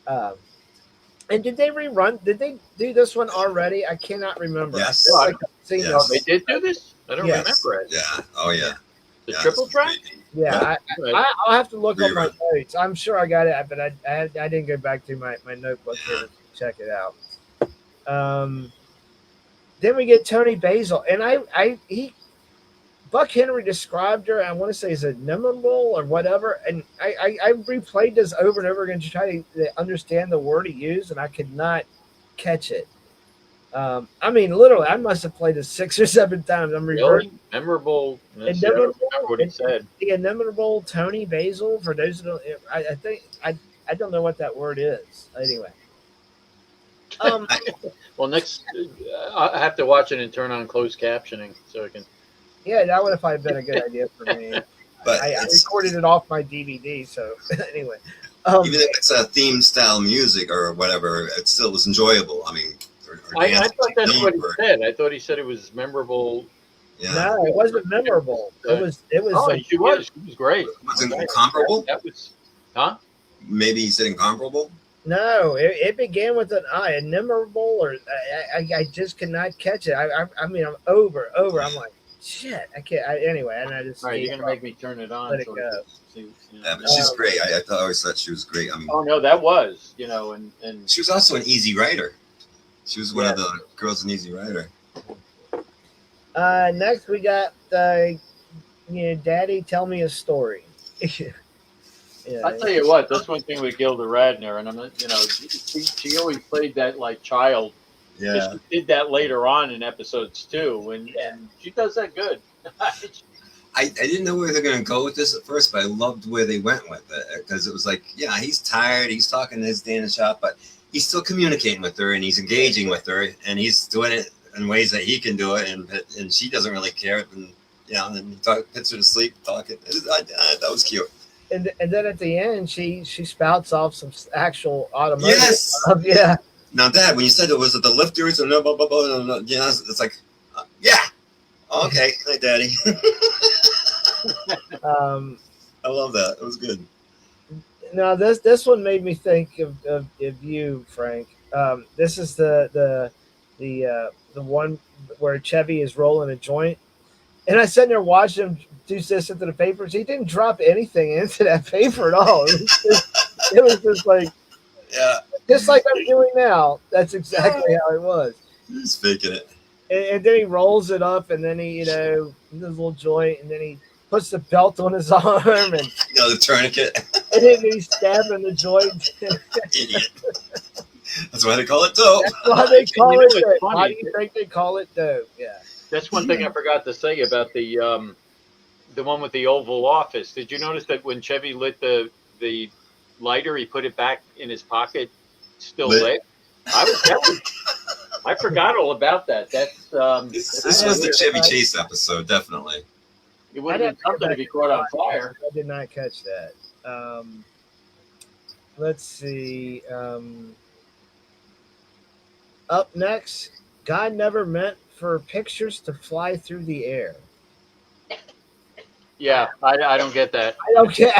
And did they rerun? Did they do this one already? I cannot remember. Yes. It's like I've seen Yes. Oh, they did do this? I don't Yes. remember it. Yeah. Oh yeah. The Yeah, triple it's track? great. Yeah, I'll have to look on my Rerun. notes. I'm sure I got it, but I didn't go back to my notebook here to check it out. Then we get Tony Basil, and Buck Henry described her. I want to say is it memorable or whatever, and I replayed this over and over again to try to understand the word he used, and I could not catch it. I mean, literally, I must have played it 6 or 7 times. I'm reverting. Really? Memorable. I don't Memorable. remember what he said. The inimitable Tony Basil. For those who don't, I think I don't know what that word is. Anyway, Well, next, I have to watch it and turn on closed captioning so I can. yeah, that would have probably been a good idea for me. But I it's, recorded it off my DVD. So anyway, even if it's a theme style music or whatever, it still was enjoyable. I mean, or I dance thought that's what he or- said. I thought he said it was memorable. Yeah. no, it wasn't memorable. It was. Oh, she was. She was great. Wasn't Okay. incomparable? That was, huh? Maybe he said incomparable. No, it began with an I, inimitable, or I just could not catch it. I mean, I'm over. I'm like, shit, I can't. Anyway, and I just. All right, you're gonna make me turn it on. Let it so go. see, Yeah, but she's great. I always thought she was great. I mean, Oh no, that was and she was also an easy writer. She was one of the girls in Easy Rider. Next we got Daddy, tell me a story. Yeah, I tell you what, that's one thing with Gilda Radner, and I'm she always played that like child. Yeah. She did that later on in episodes too, and she does that good. I didn't know where they're going to go with this at first, but I loved where they went with it because it was like, yeah, he's tired. He's talking to his day in the shop, but he's still communicating with her and he's engaging with her and he's doing it in ways that he can do it. And she doesn't really care. And, and then he puts her to sleep talking. That was cute. And then at the end, she spouts off some actual automotive Yes. stuff. Yeah. Now, Dad, when you said it was the lifters and blah, blah, blah, blah, it's like, yeah. Okay. Hi, Daddy. I love that. It was good. Now this one made me think of you, Frank. This is the one where Chevy is rolling a joint, and I sat there watching him do this into the papers. He didn't drop anything into that paper at all. It was just like, Yeah. just like I'm doing now. That's exactly how it was. He's faking it. And then he rolls it up, and then he, this little joint, and then he puts the belt on his arm, and The tourniquet. and then he's stabbing the joint. Idiot. That's why they call it dope. That's why they call You know it what's dope. funny? Why do you think they call it dope? Yeah. That's one thing I forgot to say about the one with the Oval Office. Did you notice that when Chevy lit the lighter, he put it back in his pocket, still lit? I forgot all about that. That's This was the Chevy Chase episode, definitely. it would have been something if he caught on fire. I did not catch that. Let's see. Up next, God never meant for pictures to fly through the air. Yeah, I don't get that. I don't get.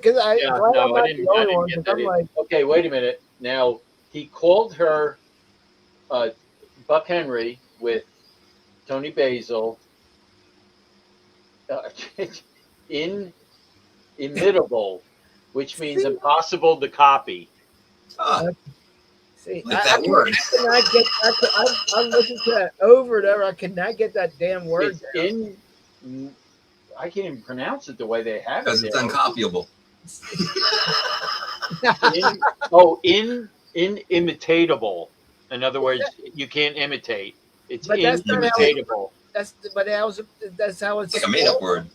Because I Yeah, well, no, I'm not I didn't the only one, get 'cause that I'm either. like, Okay, wait a minute. Now he called her Buck Henry with Tony Basil inimitable, which means impossible to copy. see, Like that word. I cannot get. I'm listening to that over and over. I cannot get that damn word. It's I can't even pronounce it the way they have Because it. it's uncopyable. Inimitatable. In other words, you can't imitate. It's But that's not how inimitatable. that's how it's It's like a made-up word.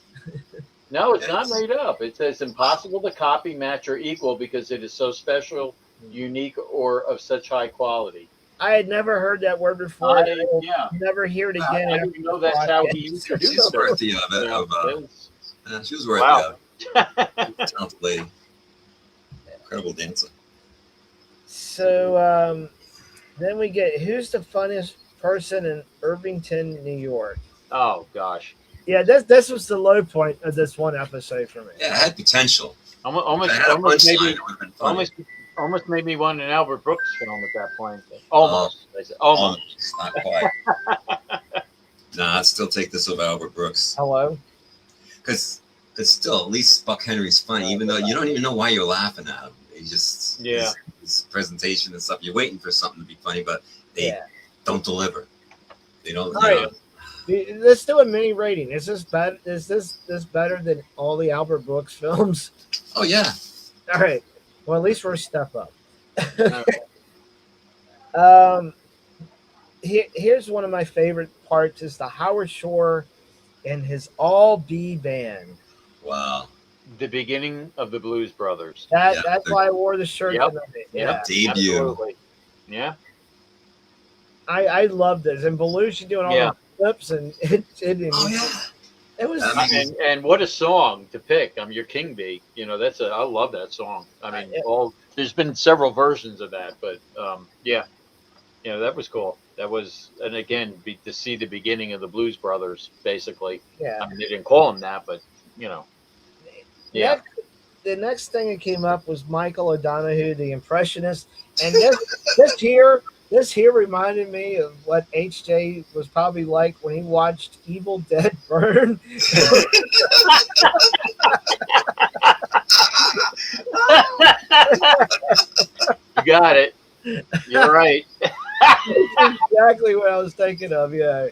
No, it's not Yes. made up. It says impossible to copy, match, or equal because it is so special, unique, or of such high quality. I had never heard that word before. And I will Yeah, never hear it again. I after didn't know the that's how he podcast. introduced She's her. worthy of it. Yeah, She was worthy Wow. of it. Talented lady. Incredible dancer. So then we get who's the funniest person in Irvington, New York? Oh gosh, Yeah, this was the low point of this one episode for me. Yeah, it had potential. almost, If it had a almost punchline, maybe, it would have been funny. almost made me want an Albert Brooks film at that point. Almost, I said, almost. Not quite. Nah, I'd still take this over Albert Brooks. Hello. Because it's still, at least Buck Henry's funny, even though you don't even know why you're laughing at him. He just, Yeah. his presentation and stuff, you're waiting for something to be funny, but they Yeah. don't deliver. They don't, All right. Let's do a mini rating. Is this better? Is this better than all the Albert Brooks films? Oh, yeah. All right. Well, at least we're a step up. Okay. Here's one of my favorite parts: is the Howard Shore and his all B band. Wow. The beginning of the Blues Brothers. That's Yeah. why I wore the shirt Yep. tonight. Yeah, Debut. Absolutely. Yeah. I love this. And Belushi doing all Yeah. the flips and Oh, yeah. it was. I mean, And what a song to pick. I'm your King Bee. You know, I love that song. I mean, there's been several versions of that, but yeah, you know, that was cool. That was, and again, to see the beginning of the Blues Brothers, basically. Yeah. I mean, they didn't call them that, but you know, yeah. The next thing that came up was Michael O'Donoghue, the impressionist, and this here reminded me of what HJ was probably like when he watched Evil Dead burn. You got it. You're right. Exactly what I was thinking of. Yeah,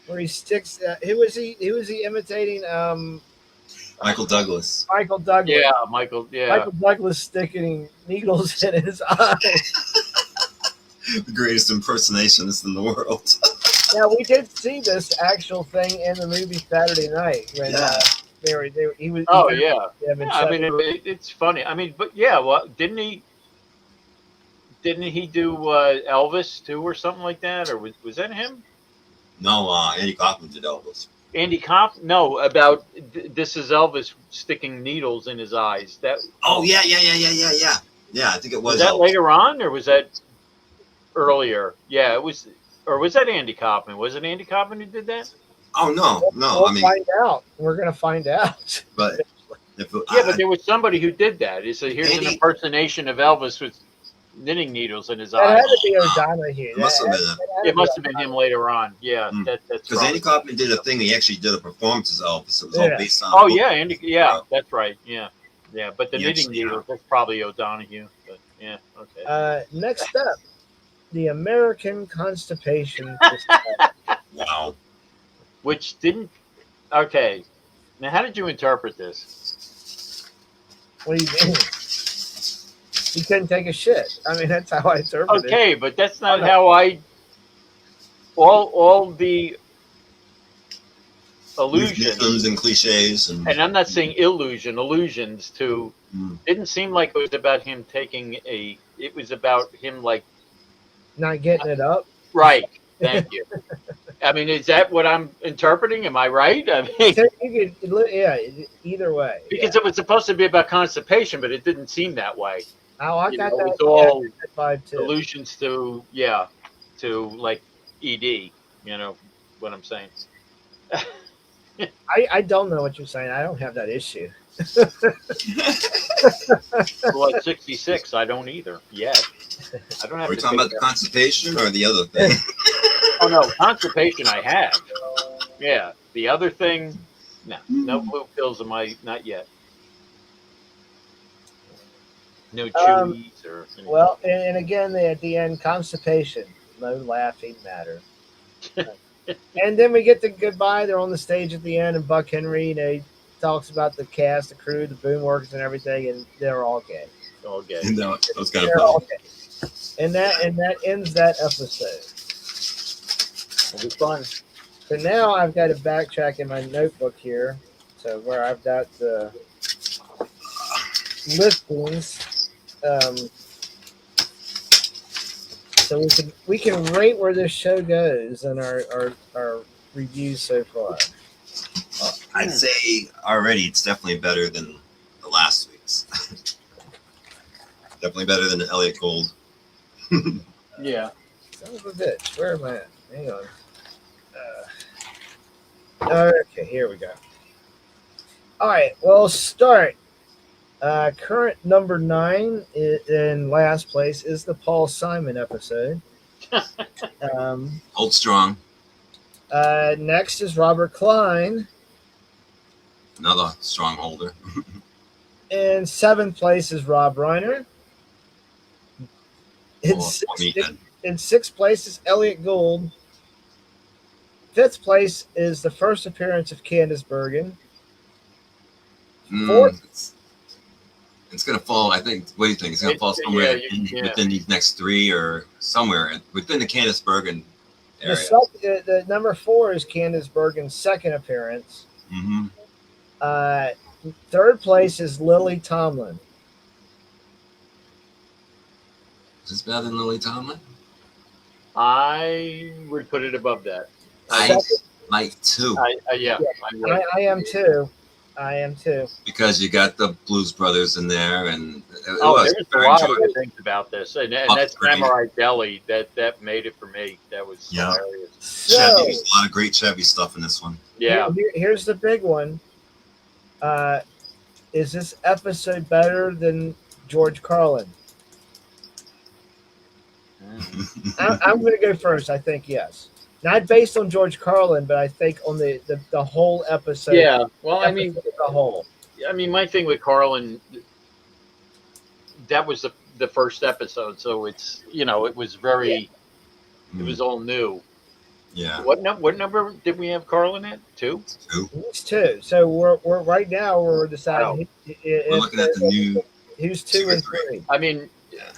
where he sticks. Who was he? Who was he imitating? Michael Douglas. Michael Douglas. Yeah, Michael. Yeah. Michael Douglas sticking needles in his eye. The greatest impersonationist in the world. Now we did see this actual thing in the movie Saturday Night when Yeah. he was. Oh he yeah. them and Yeah, I shut- mean, it's funny. I mean, but yeah, well, didn't he do Elvis too, or something like that, or was that him? No, Andy Kaufman did Elvis. Andy Comp? No, about this is Elvis sticking needles in his eyes. That Oh, yeah. Yeah, I think it was was that Elvis. later on, or was that earlier? Yeah, it was, or was that Andy Kaufman? Was it Andy Kaufman who did that? Oh, no. We'll I mean, find out. We're gonna find out. but if Yeah, but there was somebody who did that. It's here's an Andy- impersonation of Elvis with knitting needles in his That eyes. had to be O'Donoghue. It must have been It must have been him later on. Yeah, Mm. that's because right. Andy Kaufman did a thing. He actually did a performance as Elvis. It was Yeah. all based on. Oh yeah, Andy. Yeah, that's right. Yeah, but the He knitting actually, needles, that's probably O'Donoghue. But yeah, okay. Next up, the American Constipation. Wow. Which didn't. Okay, now how did you interpret this? What do you mean? He couldn't take a shit. I mean, that's how I interpret it. Okay, but that's not how I. All the illusions, Euphemisms and cliches and and I'm not saying illusions to. Mm. Didn't seem like it was about him taking a. It was about him like. Not getting it up. Right. Thank you. I mean, is that what I'm interpreting? Am I right? I mean, You could, yeah, either way. because it was supposed to be about constipation, but it didn't seem that way. Oh, I You got know, that. it's all yeah, that vibe too. allusions to like ED. You know what I'm saying? I don't know what you're saying. I don't have that issue. Well, at 66, I don't either yet. I don't have Are we to talking take about the that. constipation or the other thing? Oh no, constipation I have. Yeah, the other thing, no blue pills in my not yet. No chewies or anything. Well, and again, at the end, constipation, no laughing matter. And then we get the goodbye. They're on the stage at the end, and Buck Henry, he talks about the cast, the crew, the boom workers, and everything, and they're all gay. Okay. No, those kind They're of all gay. And that ends that episode. It'll be fun. So now I've got to backtrack in my notebook here, so where I've got the listings. So we can rate where this show goes and our reviews so far. I'd say already it's definitely better than the last week's. Definitely better than Elliot Gold. Yeah. Son of a bitch. Where am I at? Hang on. Okay, here we go. All right, well, start. Current number 9 in last place is the Paul Simon episode. Hold strong. Next is Robert Klein. Another strongholder. In 7th place is Rob Reiner. In, in 6th place is Elliot Gould. 5th place is the first appearance of Candice Bergen. It's going to fall, I think. What do you think? It's going to fall somewhere within these next 3 or somewhere within the Candice Bergen area. The number 4 is Candice Bergen's second appearance. Mm-hmm. 3rd place is Lily Tomlin. Is this better than Lily Tomlin? I would put it above that. I might too. Yeah. I am too. I am too. Because you got the Blues Brothers in there, and there's a lot of good things about this, and that's Samurai Deli that made it for me. That was hilarious. So, Chevy, there's a lot of great Chevy stuff in this one. Yeah. Here's the big one. Is this episode better than George Carlin? I'm going to go first. I think yes. Not based on George Carlin, but I think on the whole episode. Yeah. Well, I mean, the whole. I mean, my thing with Carlin, that was the first episode, so it's it was very, it was all new. Yeah. What number did we have Carlin at? 2? It's 2. So we're right now we're deciding. We're looking at the new. Who's 2 and 3? I mean. Yeah.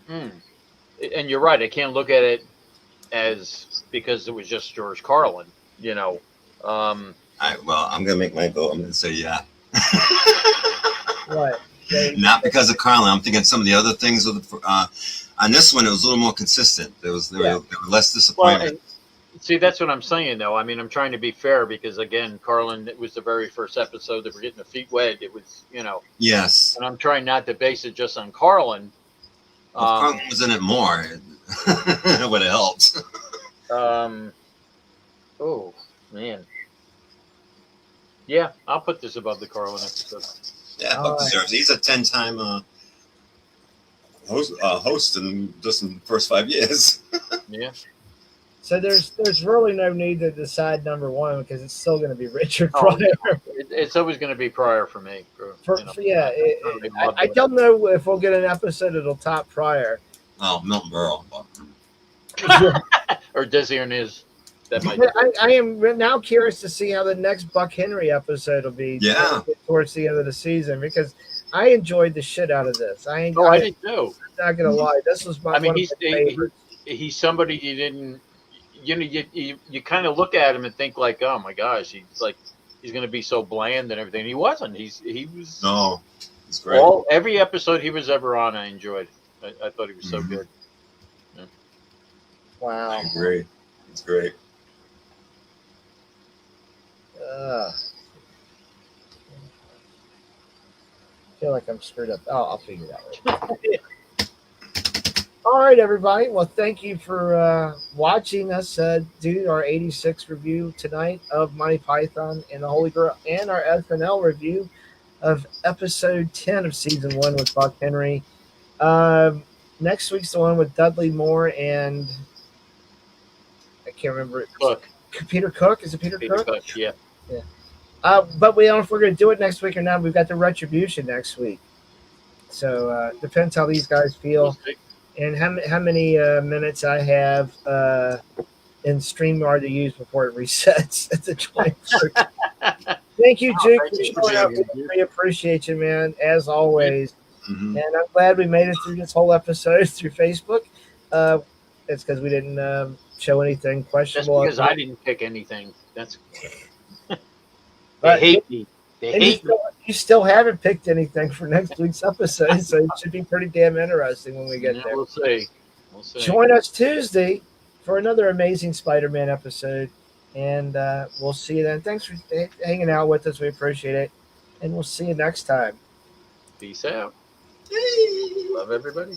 And you're right. I can't look at it as because it was just George Carlin. All right. Well, I'm gonna make my vote. I'm gonna say yeah. What? Not because of Carlin. I'm thinking some of the other things. On this one, it was a little more consistent. There were less disappointment. Well, see, that's what I'm saying, though. I mean, I'm trying to be fair because, again, Carlin, it was the very first episode that we're getting the feet wet. It was, Yes. And I'm trying not to base it just on Carlin. If Carlin was in it more, it would have helped. Oh, man. Yeah, I'll put this above the Carlin episode. Yeah, Buck deserves it. He's a 10-time host in just in the first 5 years. Yeah. So there's really no need to decide number 1 because it's still going to be Richard Pryor. It's always going to be Pryor for me. I don't know if we'll get an episode that'll top Pryor. Oh, Milton Berle. Or Desi Arnaz. That might I am now curious to see how the next Buck Henry episode will be. Yeah. Towards the end of the season because I enjoyed the shit out of this. I did too. I'm not gonna lie. This was my. He's somebody you didn't. You kind of look at him and think like, oh my gosh, he's going to be so bland and everything. He wasn't. He was. No, it's great. Every episode he was ever on, I enjoyed. I thought he was so good. Yeah. Wow. I agree. It's great. I feel like I'm screwed up. Oh, I'll figure it out later. All right, everybody. Well, thank you for watching us do our 86 review tonight of Monty Python and the Holy Grail and our SNL review of episode 10 of season 1 with Buck Henry. Next week's the one with Dudley Moore and I can't remember it. Cook. Peter Cook? Is it Peter Cook? Yeah. But we don't know if we're going to do it next week or not. We've got the Retribution next week. So depends how these guys feel. And how many minutes I have in StreamYard to use before it resets at the 21st. Thank you, Juke, for showing up. We appreciate you, man, as always. Mhm. And I'm glad we made it through this whole episode through Facebook. It's because we didn't show anything Just questionable. because I didn't pick anything. That's they But hate me. They and hate me. you still haven't picked anything for next week's episode, so it should be pretty damn interesting when we get Yeah, there. we'll see. We'll see. Join us Tuesday for another amazing Spider-Man episode, and we'll see you then. Thanks for hanging out with us. We appreciate it, and we'll see you next time. Peace out. Love everybody.